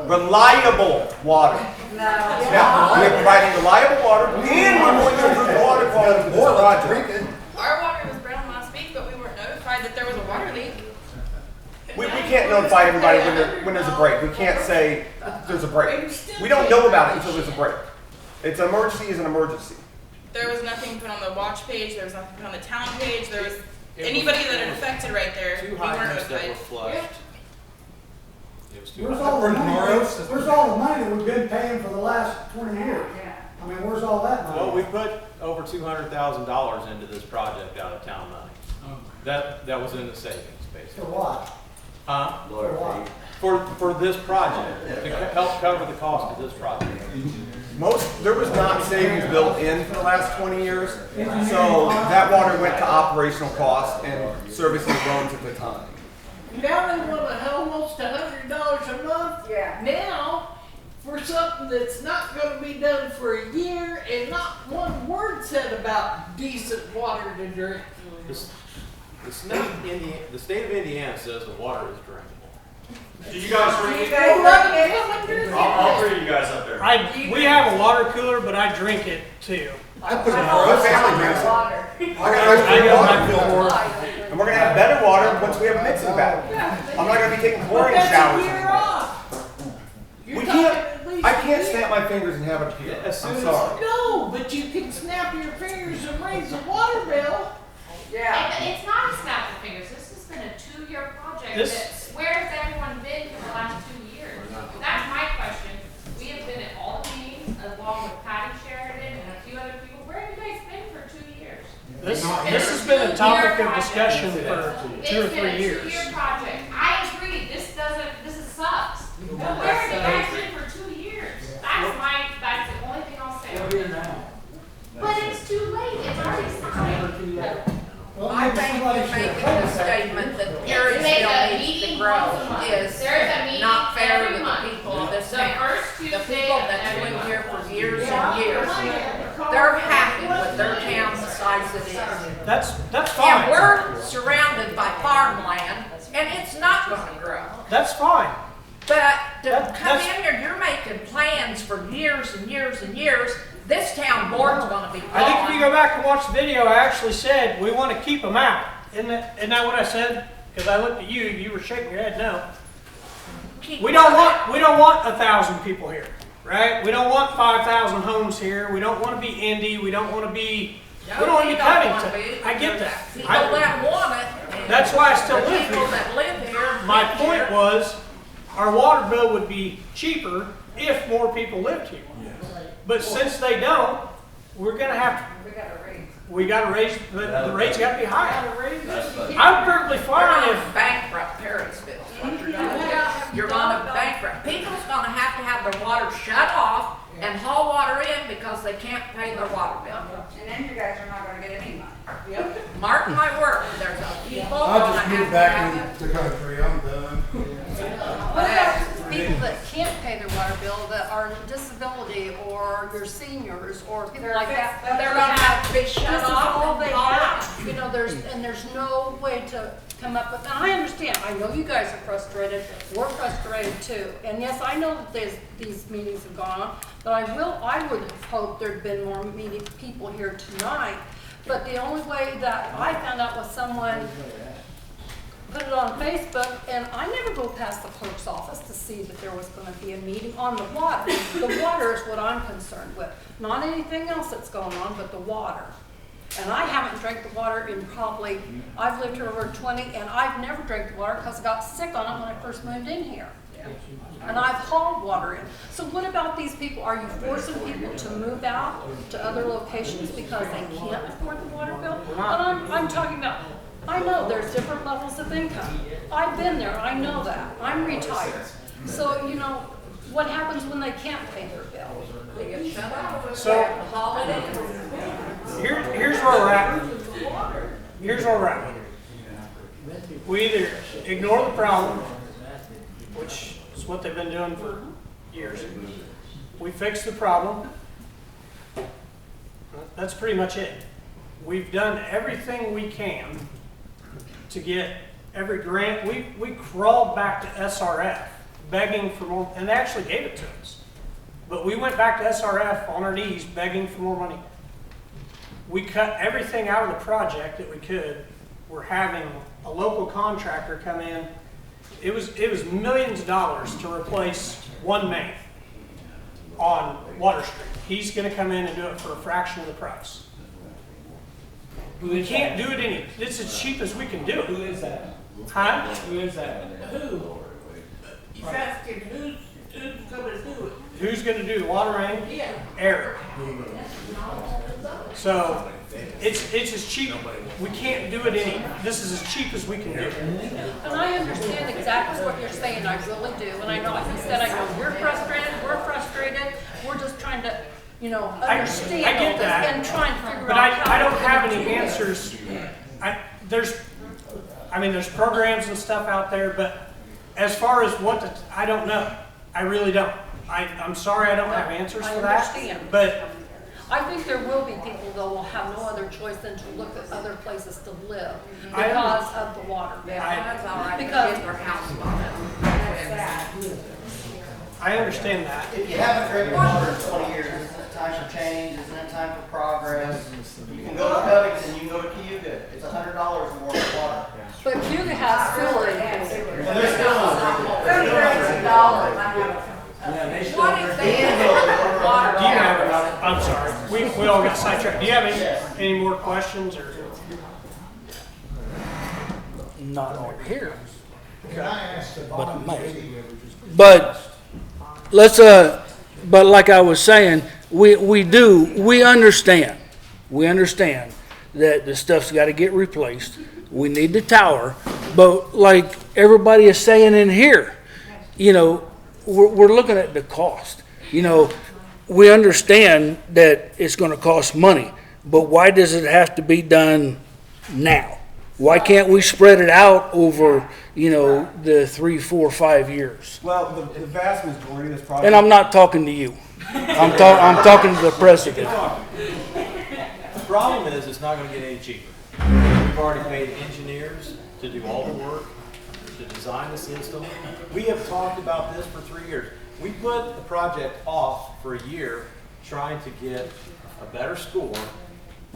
reliable water. Now, we're providing reliable water, and we're going to improve the water quality for this project. Our water was brown last week, but we weren't notified that there was a water leak. We can't notify everybody when there's a break. We can't say there's a break. We don't know about it until there's a break. It's an emergency is an emergency. There was nothing put on the watch page, there was nothing put on the town page, there was anybody that it affected right there, we 2 weren't hydrants that were notified. flushed. It was 2 Where's hydrants. all the money that we've been paying for the last 20 years? I mean, where's all that money? Well, we put over $200,000 into this project out of town money. That was in the savings, For basically. what? For what? For this project, to help cover the cost of this project. There was not savings built in for the last 20 years, so that water went to operational costs and servicing loans at the time. Now they want almost $100 a month. Yeah. Now, for something that's not gonna be done for a year and not one word said about decent water to drink. The state of Indiana says the water is drinkable. Did you guys drink it? All 3 of you guys up there. We have a water cooler, but I drink it too. I put it in our family drinks it. Water. I got water. And we're gonna have better water once we have a mixing back. I'm not gonna be taking chlorine showers anymore. You're We talking can't. at least I a can't year. snap my fingers and have it appear. As soon I'm as- sorry. No, but you can snap your fingers and raise the water bill. Yeah. It's not a snap of fingers. This has been a 2-year project. Where's everyone been for the last 2 years? That's my question. We have been at all the meetings along with Patty Sheridan and a few other people. Where have you guys been for 2 years? This has been a topic of discussion for 2 or 3 It's been a years. 2-year project. I agree. This sucks. But where have you guys been for 2 years? That's the only thing I'll say. But it's 2 I think you making the statement that Perrysville needs to grow is not fair to the people of this town. The people that live here for years and years, they're happy with their town the size it is. That's fine. And we're surrounded by farmland, and it's not gonna grow. That's fine. But to come in here, you're making plans for years and years and years. This town board's gonna be gone. I think if you go back and watch the video, I actually said we want to keep them out. Isn't that what I said? Because I looked at you, you were shaking your head no. We don't want 1,000 people here, right? We don't want 5,000 homes here. We don't want to be Indy. We don't want to be. We don't want to be Covington. I get that. People that want it. That's why I still live People here. that live here. My point was, our water bill would be cheaper if more people lived here. But since they don't, we're gonna have to. We gotta raise. The rates got to be higher. I'm perfectly fine if Bankrupt Perrysville. You're gonna bankrupt. People's gonna have their water shut off and haul water in because they can't pay their water bill. And then you guys are not gonna get any money. Mark my word, there's a people I'll gonna just have move to back have in the country, I'm done. What about people that can't pay their water bill, that are disability, or your seniors, or people like that? They're gonna have to be shut This is off all and they haul have. You know, there's no way to come up with, and I understand, I know you guys are frustrated, we're frustrated too. And yes, I know that these meetings have gone on, but I would have hoped there'd been more people here tonight. But the only way that I found out was someone put it on Facebook, and I never go past the clerk's office to see that there was going to be a meeting on the water. The water is what I'm concerned with, not anything else that's going on, but the water. And I haven't drank the water in probably, I've lived here over 20, and I've never drank the water because I got sick on it when I first moved in here. And I've hauled water in. So what about these people? Are you forcing people to move out to other locations because they can't afford the water bill? And I'm talking about, I know there's different levels of income. I've been there, I know that. I'm retired. So, you know, what happens when they can't pay their bill? They get shut off. So, Haul it in. here's where we're at. Here's where we're at. We either ignore the problem, which is what they've been doing for years. We fix the problem. That's pretty much it. We've done everything we can to get every grant. We crawled back to SRF begging for more, and they actually gave it to us. But we went back to SRF on our knees begging for more money. We cut everything out of the project that we could. We're having a local contractor come in. It was millions of dollars to replace one main on Water Street. He's going to come in and do it for a fraction of the price. We can't do it it's as cheap as we can do it. Who is that? Huh? Who is that? Who? He's asking who's gonna do it? Who's going to do the water main? Yeah. Eric. So it's as cheap. We can't do it this is as cheap as we can do it. And I understand exactly what you're saying, I really do. And I know, like you said, I know you're frustrated, we're frustrated. We're just trying to, you know, understand I get all that, this and try and figure but out how. I don't have any answers. There's programs and stuff out there, but as far as I don't know. I really don't. I'm sorry I don't have answers for that. understand. But I think there will be people that will have no other choice than to look at other places to live I because of the water bill. That's all right. Because- Get their house on it. I understand that. If you haven't drank water in 20 years, isn't it time for change? Isn't it time for progress? You can go to Covington, you can go to Cayuga. It's $100 more for water. But Cuba has sewer included. And they're still What if they had water? Do you have, I'm sorry, we all got sidetracked. Do you have any more questions or? Not on here. Can I ask the But bond it may. committee? But let's but like I was saying, we understand that the stuff's got to get replaced. We need the tower, but like everybody is saying in here, you know, we're looking at the cost. You know, we understand that it's going to cost money, but why does it have to be done now? Why can't we spread it out over, the 3, 4, 5 years? Well, the vast majority of this project. And I'm not talking to you. I'm talking to the president. The problem is, it's not gonna get any cheaper. We've already paid engineers to do all the work, to design the system. We have talked about this for 3 years. We put the project off for a year, trying to get a better score,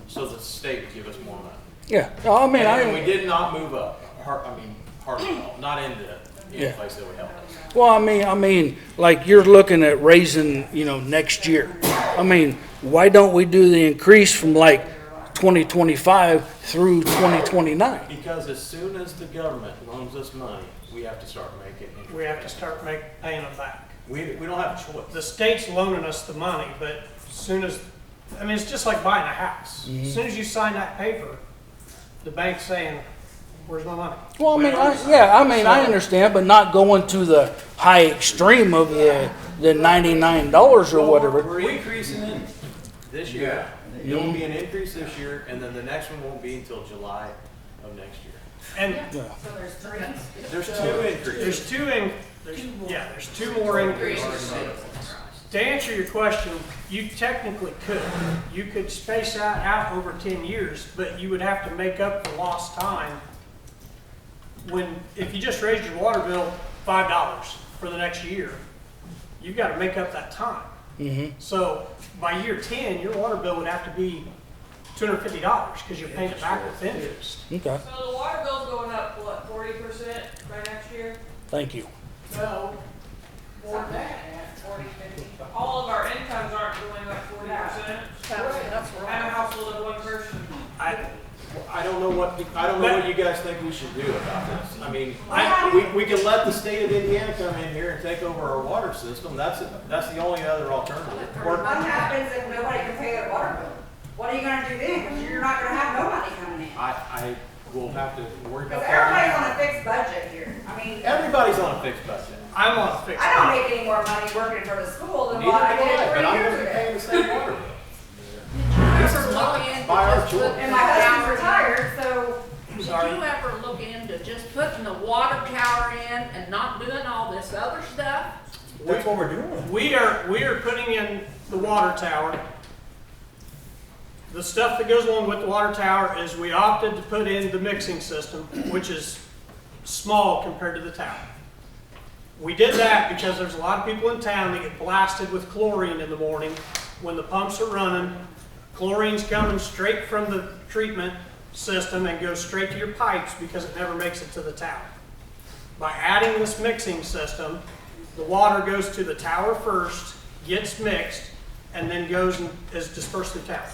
so the state would give us more money. Yeah, I mean, And we did not move up, hardly at all, not in the place that would help us. well, I mean, like you're looking at raising, next year. I mean, why don't we do the increase from like 2025 through 2029? Because as soon as the government loans us money, we have to start making interest. We have to start paying them back. We don't have a choice. The state's loaning us the money, but as soon as, it's just like buying a house. As soon as you sign that paper, the bank's saying, where's my money? Well, I understand, but not going to the high extreme of the $99 or whatever. We're increasing it this year. There will be an increase this year, and then the next one won't be until July of next year. And So there's three. There's two increases. there's two more increases. To answer your question, you technically could. You could space that out over 10 years, but you would have to make up the lost time if you just raised your water bill $5 for the next year, you've got to make up that time. So by year 10, your water bill would have to be $250 because you're paying it back with interest. Okay, So the water bill's going up, what, 40% by next year? thank you. No, more than that, 40, 50. All of our incomes aren't going up 40%. That's I'm a right. household of one person. I don't know what you guys think we should do about this. We can let the state of Indiana come in here and take over our water system. That's the only other alternative. What happens if nobody can pay their water bill? What are you gonna do then? Because you're not gonna have no money coming in. I will have to worry about Because that. everybody's on a fixed budget here. Everybody's on a fixed budget. I'm on a fixed I don't make any more money working for the school than Neither what I do did I, 3 but I'm years gonna be ago. paying the same water bill. Did you ever look into by our just choice. putting And the my husband's tower- retired, so Did you ever look into just putting the water tower in and not doing all this other stuff? That's what we're doing. We are putting in the water tower. The stuff that goes along with the water tower is we opted to put in the mixing system, which is small compared to the tower. We did that because there's a lot of people in town that get blasted with chlorine in the morning when the pumps are running. Chlorine's coming straight from the treatment system and goes straight to your pipes because it never makes it to the tower. By adding this mixing system, the water goes to the tower first, gets mixed, and then goes and is dispersed through tower.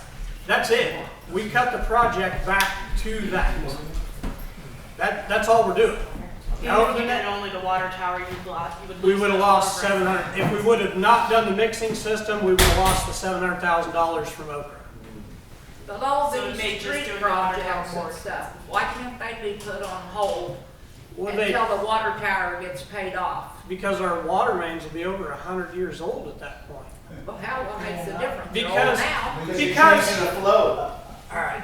That's it. We cut the project back to that. That's all we're doing. If you did only the water tower, We would have lost 700. If we would have not done the mixing system, we would have lost the $700,000 from Okra. But all So these they just street doing the water projects tower and stuff, why can't they be put on hold Well, until the water tower gets paid off? because our water mains will be over 100 years old at that point. Well, what makes the difference? They're old Because, now. because, the flow. all right,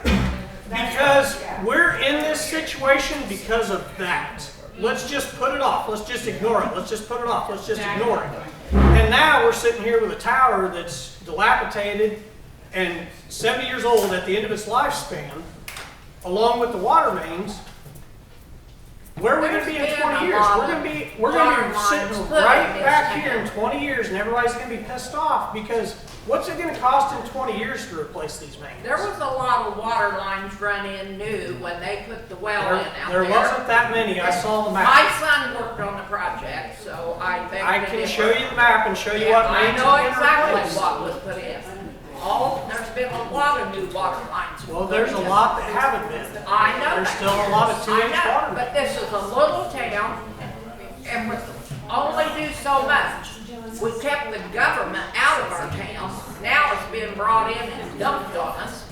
because we're in this situation because of that. Let's just put it off. Let's just ignore it. Let's just put it off. Let's just ignore it. And now we're sitting here with a tower that's dilapidated and 70 years old at the end of its lifespan, along with the water mains. Where are we going to be in 20 years? We're going to be sitting right back here in 20 years, and everybody's going to be pissed off because what's it going to cost in 20 years to replace these mains? There was a lot of water lines run in new when they put the well in out there. There wasn't that many. I saw the My map. son worked on the project, so I bet. I can show you the map and show you what I mains know have been exactly replaced. what was put in. There's been a lot of new water lines. Well, there's a lot that haven't been. I know. There's that. still a lot of 2-inch I know, water. but this is a little town, and we only do so much. We kept the government out of our town. Now it's been brought in and dumped on us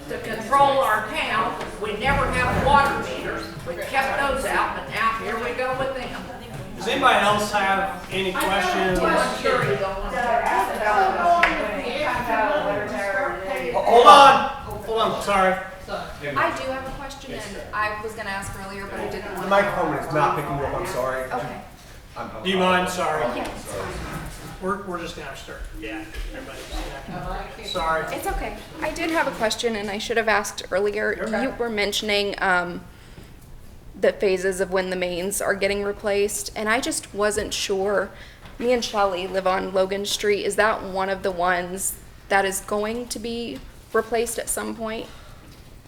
to control our town. We never have water meters. We kept those out, but now here we go with them. Does anybody else have any questions? I'm sure you don't want to. Hold on, sorry. I do have a question, and I was gonna ask earlier, but I didn't want The to. microphone is not picking you up, I'm sorry. Okay. Do you mind? Sorry. Yeah, it's fine. We're just gonna have to start. Yeah, everybody's. Sorry. It's okay. I did have a question, and I should have asked earlier. Okay. You were mentioning the phases of when the mains are getting replaced, and I just wasn't sure. Me and Shelley live on Logan Street. Is that one of the ones that is going to be replaced at some point?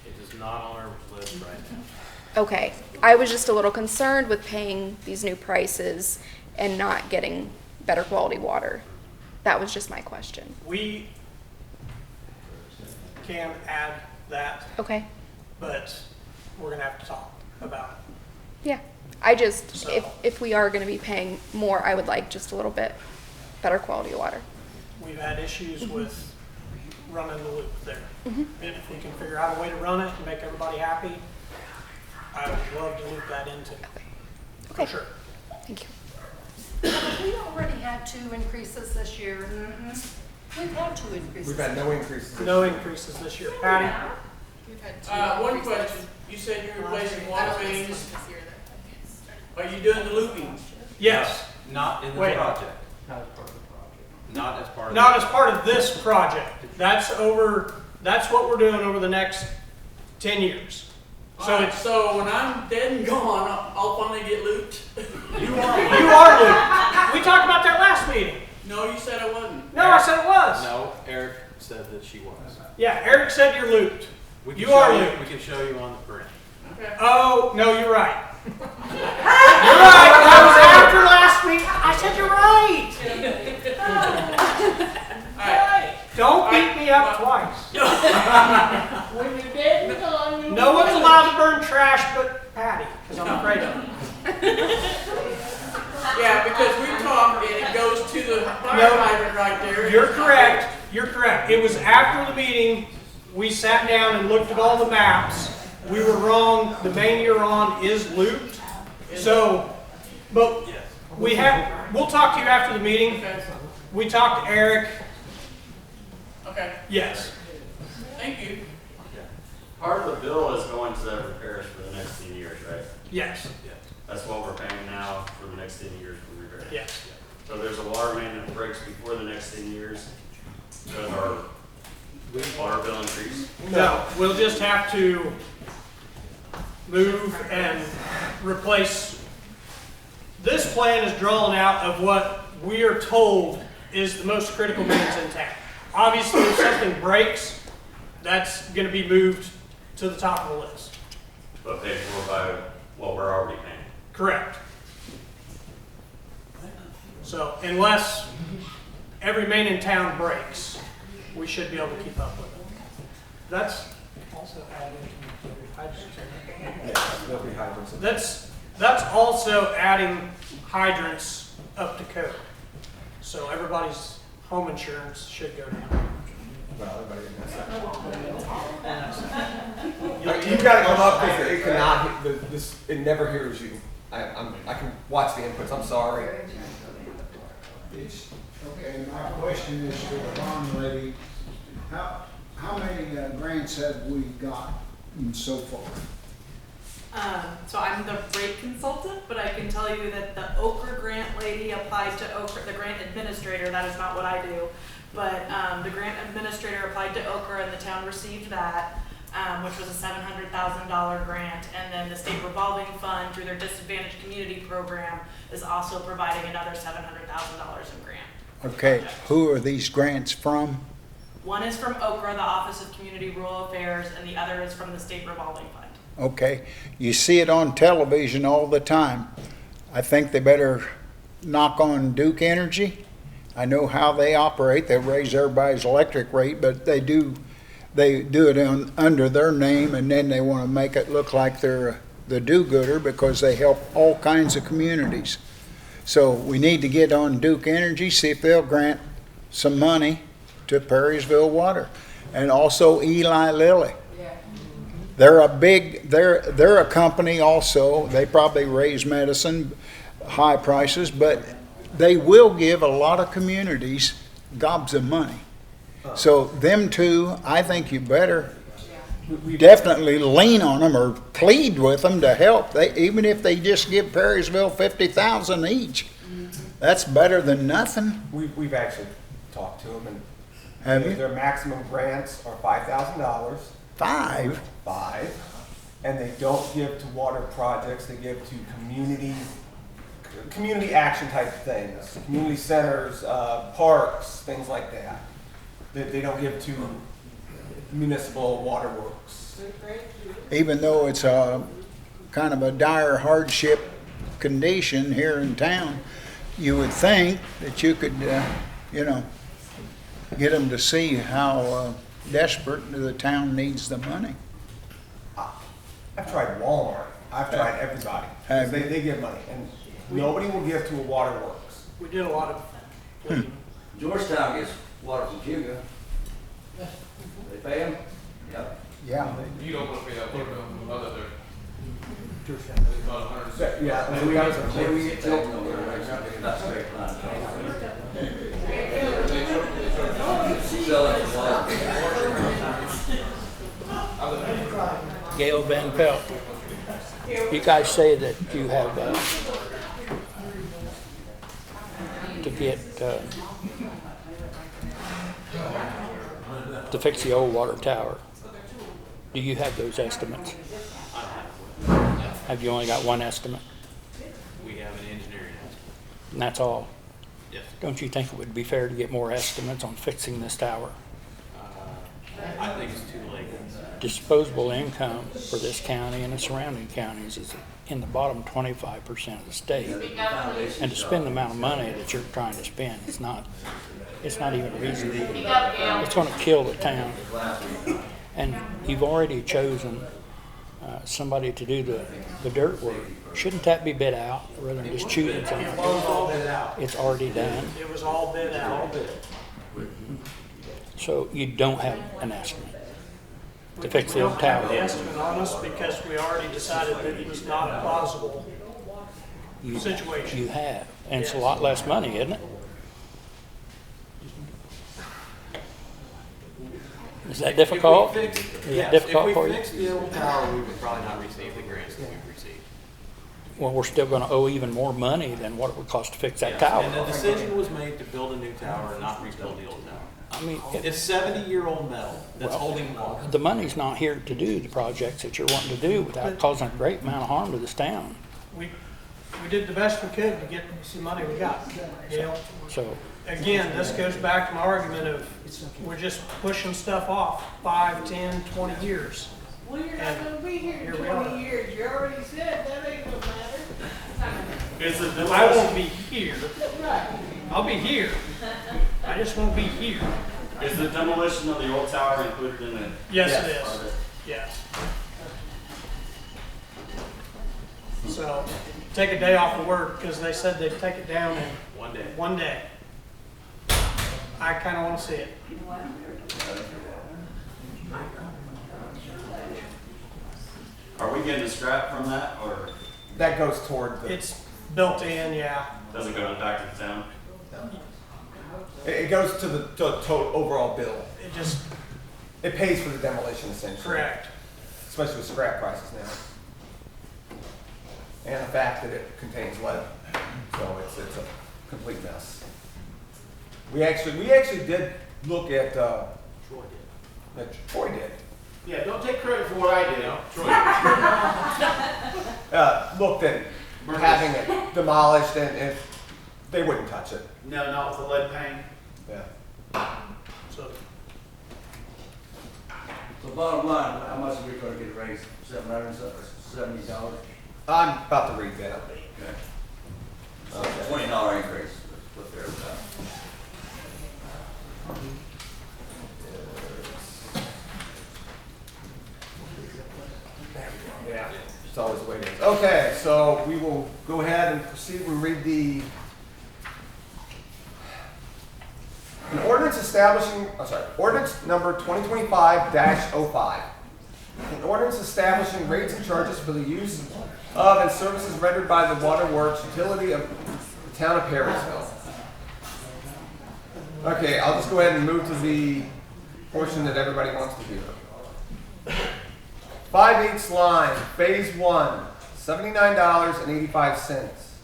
It is not on our list right now. Okay. I was just a little concerned with paying these new prices and not getting better quality water. That was just my question. We can add that, Okay. but we're gonna have to talk about it. Yeah. I just, So- if we are going to be paying more, I would like just a little bit better quality water. We've had issues with running the loop there. Mhm. And if we can figure out a way to run it and make everybody happy, I would love to loop that into it. Okay. For sure. Thank you. Have we already had 2 increases this year? We've had 2 increases. We've had no increases. No increases this year. Patty? We've had One question, you said you're replacing water mains, are you doing the looping? Yes. Not in the Wait. project. Not as part of the project. Not as part of. Not as part of this project. That's what we're doing over the next 10 years. So Alright, it's, so when I'm dead and gone, I'll finally get looped? you are looped. We talked about that last meeting. No, you said I wasn't. No, I said it was. No, Eric said that she was. Yeah, Eric said you're looped. We can You show are looped. We can show you on the print. Okay. Oh, no, you're right. You're right. That was after last week. I said you're right. Alright. Don't beat me up twice. When you're dead and gone, you'll No be one's looped. allowed to burn trash but Patty, because I'm afraid of her. Yeah, because we talked and it goes to the fire No. hydrant right there. You're correct. You're correct. It was after the meeting. We sat down and looked at all the maps. We were wrong. The main you're on is looped. So, but we'll talk to you after the meeting. Okay. We talked to Eric. Okay, Yes. thank you. Part of the bill is going to the repairs for the next 10 years, right? Yes. That's what we're paying now for the next 10 years for repairs. Yes. So there's a water main that breaks before the next 10 years. Does our water bill increase? No, we'll just have to move and replace. This plan is drawn out of what we are told is the most critical mains in town. Obviously, if something breaks, that's going to be moved to the top of the list. But paid for by what we're already paying. Correct. So unless every main in town breaks, we should be able to keep up with it. That's also adding There'll be hydrants. that's also adding hydrants up to code. So everybody's home insurance should go down. Well, everybody has that. You gotta come up because it cannot, it never hears you. I can watch the inputs, I'm sorry. Okay, my question is to the bond lady, how many grants have we got so far? So I'm the rate consultant, but I can tell you that the Okra grant lady applied to Okra, the grant administrator, that is not what I do. But the grant administrator applied to Okra and the town received that, which was a $700,000 grant. And then the state revolving fund through their disadvantaged community program is also providing another $700,000 in grant. Okay, who are these grants from? One is from Okra, the Office of Community Rural Affairs, and the other is from the state revolving fund. Okay, you see it on television all the time. I think they better knock on Duke Energy. I know how they operate. They raise everybody's electric rate, but they do it under their name, and then they want to make it look like they're the do-gooder because they help all kinds of communities. So we need to get on Duke Energy, see if they'll grant some money to Perrysville Water, and also Eli Lilly. They're a company also. They probably raise medicine, high prices, but they will give a lot of communities gobs of money. So them two, I think you better definitely lean on them or plead with them to help. Even if they just give Perrysville 50,000 each, that's better than nothing. We've actually talked to them, and Have you? their maximum grants are $5,000. Five. And they don't give to water projects, they give to community action type things, community centers, parks, things like that. They don't give to municipal waterworks. Even though it's a kind of a dire hardship condition here in town, you would think that you could, get them to see how desperate the town needs the money. I've tried Walmart, I've tried everybody. Have you? They give money, and nobody will give to a waterworks. We did a lot of pleading. Georgetown gets water from Cuba. They pay them? Yep. Yeah. You don't want to pay that water bill, other than. Yeah, Maybe we get tilted on there, right? Not straight line. Sell it for water. Gail Van Pelt, you guys say that you have to get to fix the old water tower. Do you have those estimates? Have you only got one estimate? We have an engineering estimate. And that's all? Yes. Don't you think it would be fair to get more estimates on fixing this tower? I think it's too late. Disposable income for this county and the surrounding counties is in the bottom 25% of the state. And to spend the amount of money that you're trying to spend, it's not even reasonable. It's going to kill the town. And you've already chosen somebody to do the dirt work. Shouldn't that be bid out rather than just choosing somebody? It was all bid out. It's already done. It was all bid out. So you don't have an estimate to fix the old We don't have tower. the estimate on us because we already decided that it was not a plausible situation. You have, and it's a lot less money, isn't it? Is that difficult? Is that difficult for If we you? fixed the old tower, we would probably not receive the grants that we've received. Well, we're still gonna owe even more money than what it would cost to fix that Yes, tower. And the decision was made to build a new tower and not rebuild the old tower. I mean, It's 70-year-old metal that's Well, holding water. the money's not here to do the projects that you're wanting to do without causing a great amount of harm to this town. We did the best we could to get some money we got, you know? So, Again, this goes back to my argument of we're just pushing stuff off 5, 10, 20 years. Well, you're not gonna be here Here in we are. 20 years, you already said that ain't gonna matter. It's a I won't be here. Right. I'll be here. I just won't be here. Is the demolition of the old tower included in it? Yes, it is. Yes. So, take a day off of work because they said they'd take it down in 1 day. 1 day. I kind of want to see it. Are we getting a scrap from that, or That goes toward the, It's built in, yeah. does it go back to the town? it goes to the total overall bill. It just, It pays for the demolition essentially. correct. Especially with scrap prices now. And the fact that it contains lead, so it's a complete mess. We actually did look at, Troy did. Yeah, don't take credit for what I did. Looked at having it demolished and they wouldn't touch it. No, not with the lead paint. Yeah. So, So bottom line, how much are we gonna get raised? $770? I'm about to rebid it. Okay. $20 increase, what they're about. Yeah, it's always the way it is. Okay, so we will go ahead and proceed and read an ordinance establishing, ordinance number 2025-05. An ordinance establishing rates and charges for the use of and services rendered by the waterworks utility of the town of Perrysville. Okay, I'll just go ahead and move to the portion that everybody wants to hear. 5/8 line, phase 1, $79.85.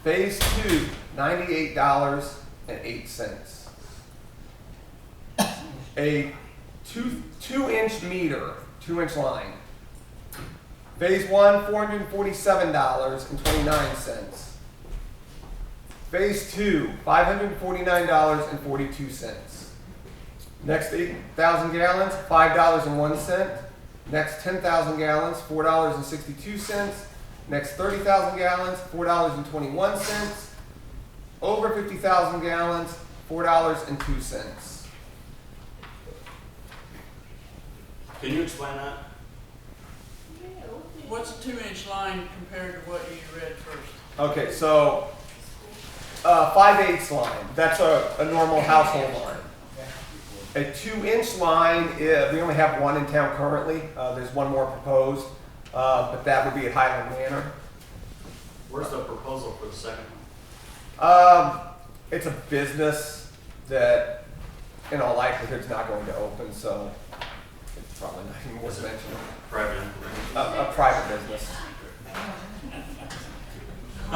Phase 2, $98.08. A 2-inch meter, 2-inch line. Phase 1, $447.29. Phase 2, $549.42. Next 8,000 gallons, $5.01. Next 10,000 gallons, $4.62. Next 30,000 gallons, $4.21. Over 50,000 gallons, $4.02. Can you explain that? What's a 2-inch line compared to what you read first? Okay, so 5/8 line, that's a normal household line. A 2-inch line, we only have one in town currently. There's one more proposed, but that would be at Highland Manor. Where's the proposal for the second one? It's a business that, in all likelihood, is not going to open, so it's probably not even worth mentioning. Private. A private business. I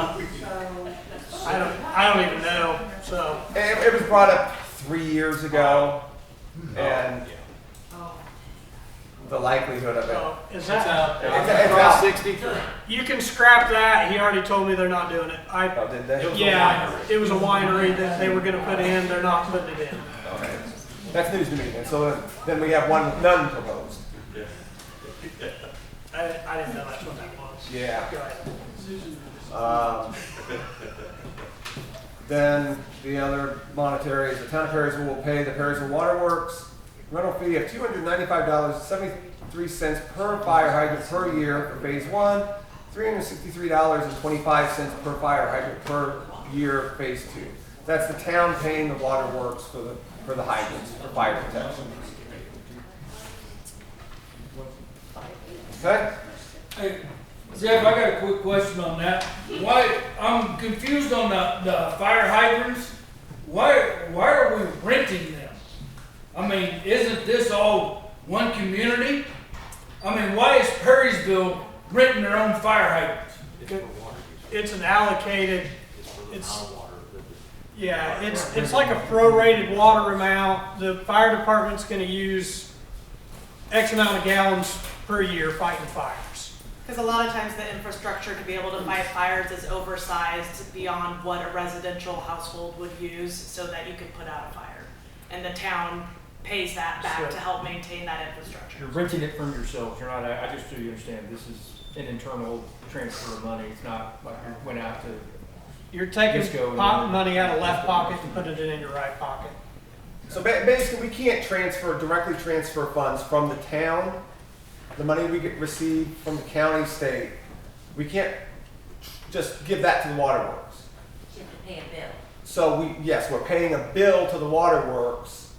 don't even know, so. It was brought up 3 years ago, and the likelihood of it. Is that? It's out. 63. You can scrap that. He already told me they're not doing it. Oh, did they? Yeah, it was a winery that they were gonna put in. They're not putting it in. Okay. That's news to me then. So then we have one with none proposed. I didn't know that's what that was. Yeah. Go ahead. Then the other monetary is the town of Perrysville will pay the Perrysville Waterworks rental fee of $295.73 per fire hydrant per year for phase 1, $363.25 per fire hydrant per year phase 2. That's the town paying the waterworks for the hydrants for fire protection. Okay? Hey, Jeff, I got a quick question on that. Why, I'm confused on the fire hydrants. Why are we renting them? I mean, isn't this all one community? I mean, why is Perrysville renting their own fire hydrants? It's an allocated, yeah, it's like a prorated water amount. The fire department's gonna use X amount of gallons per year fighting fires. Because a lot of times the infrastructure to be able to fight fires is oversized beyond what a residential household would use so that you could put out a fire. And the town pays that back to help maintain that infrastructure. You're renting it from yourselves. You're not, I just so you understand, this is an internal transfer of money. It's not like you went out to. You're taking Disco money out of left pocket and putting it in your right pocket. So basically, we can't directly transfer funds from the town, the money we receive from the county, state. We can't just give that to the waterworks. You have to pay a bill. So we're paying a bill to the waterworks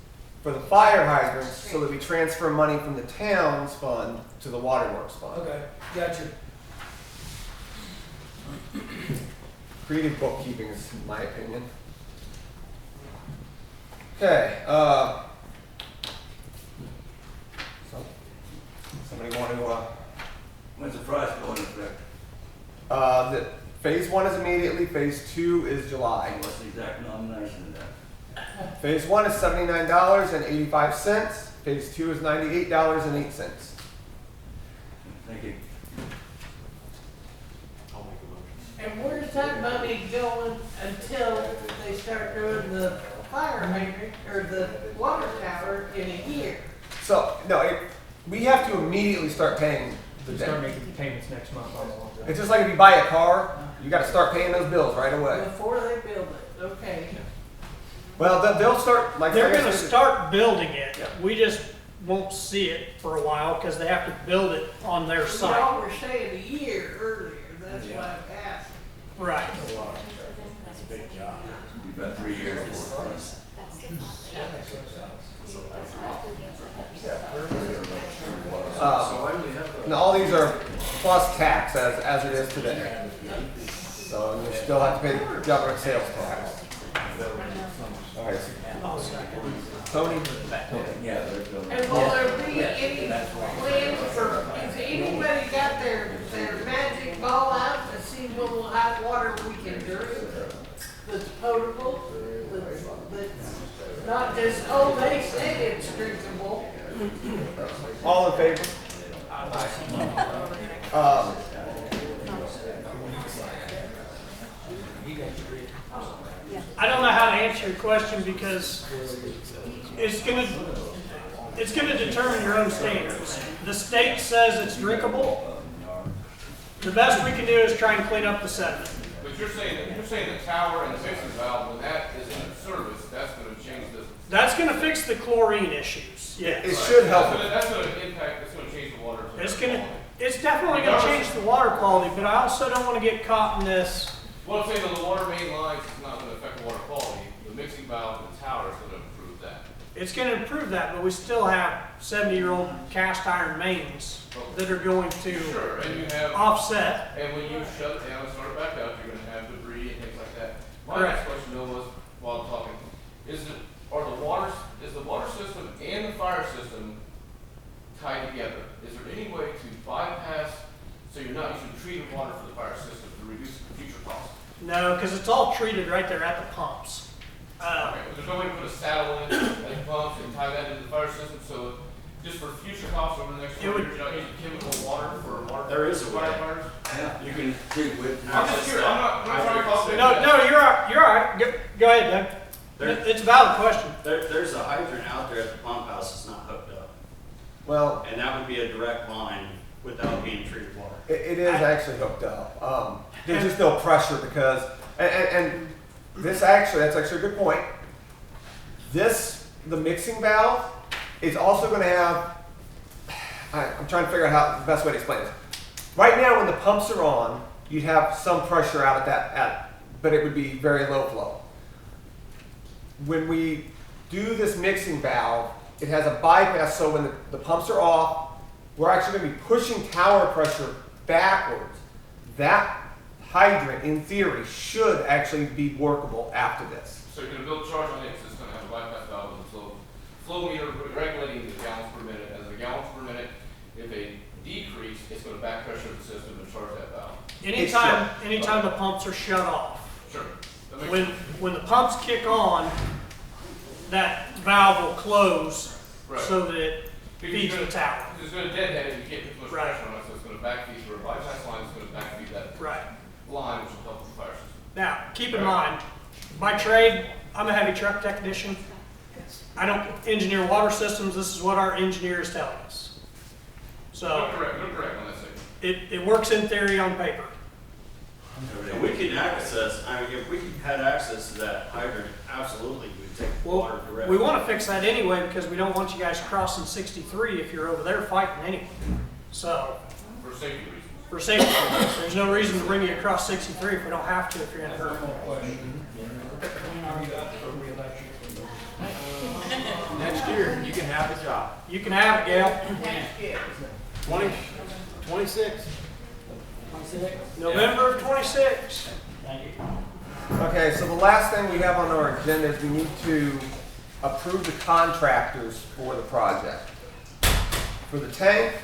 for the fire hydrants so that we transfer money from the town's fund to the waterworks fund. Okay, gotcha. Creative bookkeeping is my opinion. Okay, so somebody want to, When's the price going into effect? the phase 1 is immediately, phase 2 is July. What's the exact nomination of that? Phase 1 is $79.85, phase 2 is $98.08. Thank you. I'll make a motion. And where's that money going until they start doing the fire hydrant or the water tower in a year? So, no, we have to immediately start paying the You start debt. making payments next month on all of that. It's just like if you buy a car, you got to start paying those bills right away. Before they build it, okay. Well, they'll start, like They're like I gonna said, start building it. Yeah. We just won't see it for a while because they have to build it on their site. Y'all were saying a year earlier, that's why I'm asking. Right. That's a big job. You've got 3 years for it. and all these are plus tax as it is today. So you still have to pay the government sales tax. All right. I'll second. Tony? Yeah, there's no. And will there be any plans for, has anybody got their magic ball out to see what will have water we can drink? That's potable, that's not just, oh, they say it's drinkable. All in favor? I don't know how to answer your question because it's gonna determine your own standards. The state says it's drinkable. The best we can do is try and clean up the sediment. But you're saying the tower and the fixing valve, when that is in service, that's gonna change this. That's gonna fix the chlorine issues, yes. It should help. That's gonna impact, it's gonna change the water. It's definitely gonna change the water quality, but I also don't wanna get caught in this. Well, I'm saying that the water main lines is not gonna affect the water quality, the mixing valve and the tower is gonna improve that. It's gonna improve that, but we still have 70-year-old cast iron mains that are going to Sure, and you have. offset. And when you shut it down and start it back up, you're gonna have debris and things like that. My Correct. next question though was, while I'm talking, is the water system and the fire system tied together? Is there any way to bypass, so you're not using treated water for the fire system to reduce future costs? No, because it's all treated right there at the pumps. Okay, but there's no way to put a saddle in at the pumps and tie that into the fire system, so just for future costs over the next 20 years, you're not using chemical water for water. There is a way. firefighters? Yeah. You can treat with. I'm just curious, I'm not trying to cost. No, you're all right. Go ahead, Doug. It's a valid question. There's a hydrant out there at the pump house that's not hooked up. Well, And that would be a direct line without being treated water. it is actually hooked up. There's just no pressure because, and this actually, that's actually a good point. The mixing valve is also going to have, I'm trying to figure out how the best way to explain this. Right now when the pumps are on, you'd have some pressure out but it would be very low flow. When we do this mixing valve, it has a bypass, so when the pumps are off, we're actually going to be pushing tower pressure backwards. That hydrant, in theory, should actually be workable after this. So you're gonna build a charge on it, so it's gonna have a bypass valve and flow meter regulating the gallons per minute. As the gallons per minute, if they decrease, it's gonna back pressure the system and charge that valve. Anytime the pumps are shut off. Sure. When the pumps kick on, that valve will close Right. so that it feeds the tower. It's gonna deadhead it, you can't put too much Right. pressure on it, so it's gonna backfeed through a bypass line, it's gonna backfeed that Right. line, which will help the fire system. Now, keep in mind, by trade, I'm a heavy truck technician. I don't engineer water systems. This is what our engineers tell us. So You're correct on that statement. it works in theory on paper. And we could access, if we had access to that hydrant, absolutely, we'd take water Well, directly. we want to fix that anyway because we don't want you guys crossing 63 if you're over there fighting anyway. So For safety reasons. for safety reasons, there's no reason to bring you across 63 if we don't have to if you're in a hurry. Next year, you can have the job. You can have it, Gail. Next year. 26. November of 26. Okay, so the last thing we have on our agenda is we need to approve the contractors for the project. For the tank,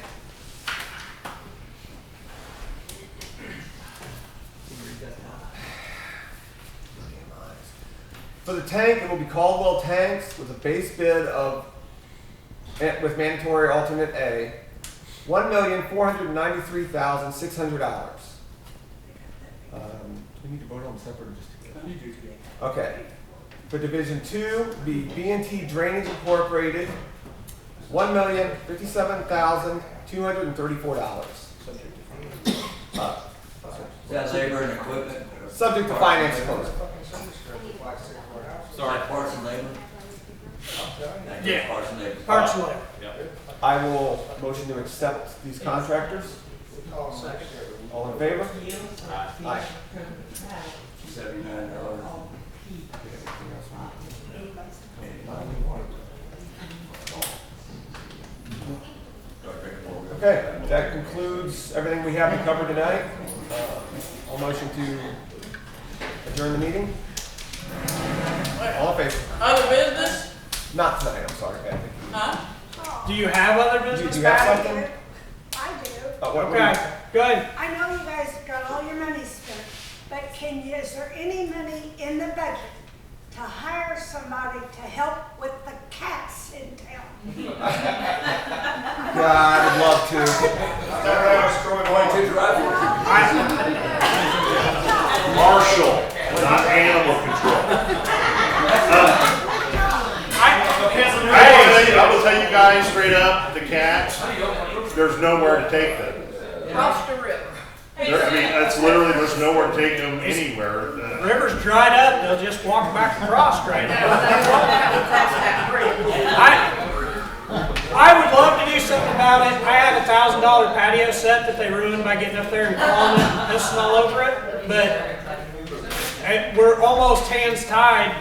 it will be Caldwell Tanks with a base bid of, with mandatory alternate A, $1,493,600. We need to vote on them separate or just together? You do together. Okay. For Division 2, be B&T Drainage Incorporated, $1,057,234. Is that labor and equipment? Subject to finance closing. Sorry. Parts and labor? Yeah. Parts and labor. Parts and labor. I will motion to accept these contractors. All in favor? Aye. $79. Okay, that concludes everything we have to cover tonight. I'll motion to adjourn the meeting. All in favor? Other business? Not tonight, I'm sorry, Kathy. Do you have other Do business, you have Patty? something? I do. What do Okay, go ahead. I know you guys got all your money spent, but is there any money in the budget to hire somebody to help with the cats in town? God, I'd love to. Marshall, not animal control. I will tell you guys straight up, the cats, there's nowhere to take them. Across the river. I mean, that's literally, there's nowhere to take them anywhere. River's dried up, they'll just walk back across right now. I would love to do something about it. I have a $1,000 patio set that they ruined by getting up there and calling it, pissing all over it, but we're almost hands tied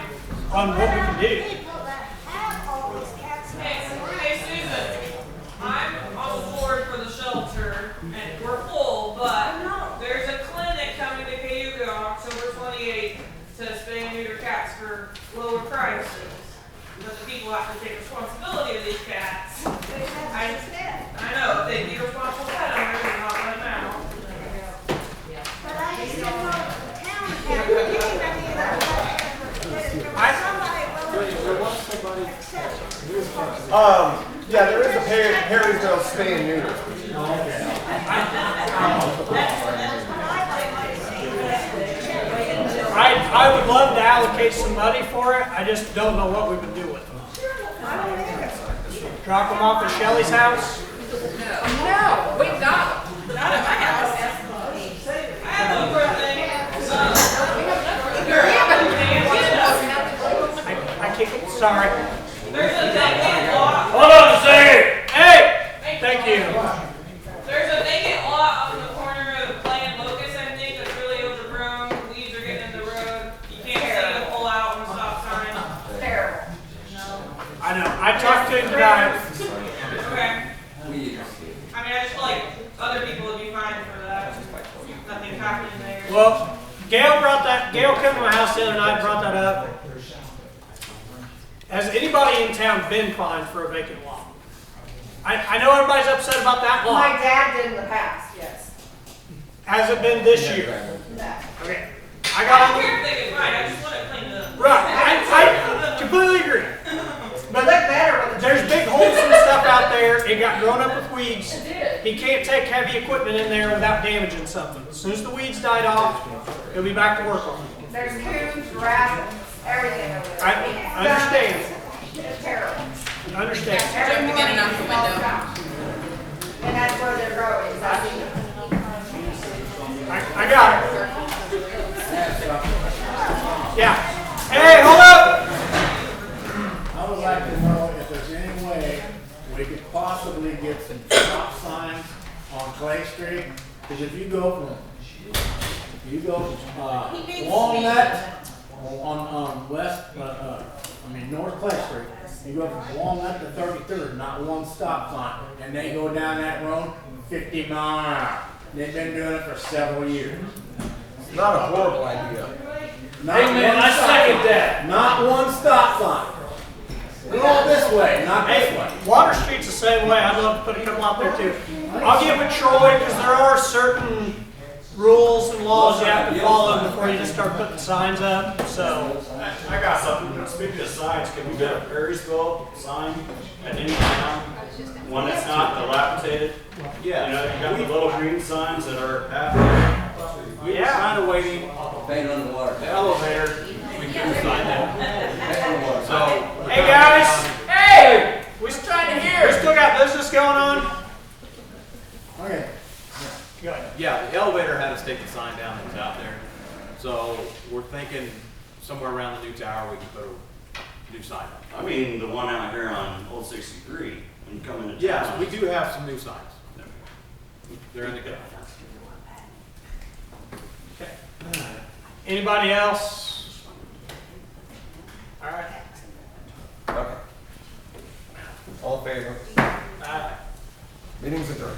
on what we can do. People that have all these cats. Hey Susan, I'm on the board for the shelter, and we're full, but there's a clinic coming to Cayuga on October 28th to spay and neuter cats for lower prices. But the people have to take responsibility of these cats. I know, if they'd be responsible pet owners and not let them out. But I just don't know if the town has any money that somebody willing to accept. Yeah, there is a Perrysville spay and neuter. I would love to allocate some money for it, I just don't know what we would do with them. Drop them off at Shelley's house? No, we've got them. Not at my house. I have one more thing. I can't, sorry. There's a vacant lot. Hold on a second. Hey, thank you. There's a vacant lot on the corner of Clay and Locust, I think, that's really overgrown. Weeds are getting in the road. You can't see to pull out on the stop sign. Terrible. I know. I talked to him tonight. Okay. I mean, I just feel like other people would be fine for that. Nothing's happening there. Well, Gail came to my house the other night and brought that up. Has anybody in town been fined for a vacant lot? I know everybody's upset about that My lot. dad did in the past, yes. Has it been this year? No. Okay. I I got don't care if they get fined, I just want it cleaned up. right. I completely agree. But look better with the. There's big holes and stuff out there. It got grown up with weeds. He can't take heavy equipment in there without damaging something. As soon as the weeds died off, he'll be back to work on it. There's coons, rabbits, everything over there. I understand. It's terrible. Understand. Every morning it's all stopped. And that's where they're growing, so. I got it. Yeah. Hey, hold up. I would like to know if there's any way we could possibly get some stop signs on Clay Street. Because if you go Walnut on west, North Clay Street, you go from Walnut to 33rd, not one stop sign, and they go down that road 50 miles an hour. They've been doing it for several years. It's not a horrible idea. Amen, I second that. Not one stop sign. Go this way, not this way. Water Street's the same way. I'd love to put a couple out there too. I'll get with Troy because there are certain rules and laws you have to follow before you just start putting signs up. So I got something. Speaking of signs, can we get a Perrysville sign at any town? One that's not dilapidated? Yeah. You know, you got the little green signs that are half. We were kind of waiting. Paint on the water. The elevator, we couldn't find that. So. hey guys, hey, we still got business going on. Okay. Good. Yeah, the elevator had to take the sign down that's out there. So we're thinking somewhere around the new tower we can put a new sign up. I mean, the one out here on Old 63, when you come into town. Yes, we do have some new signs. They're in the good. Okay. Anybody else? All right. Okay. All in favor? Aye. Meeting's adjourned.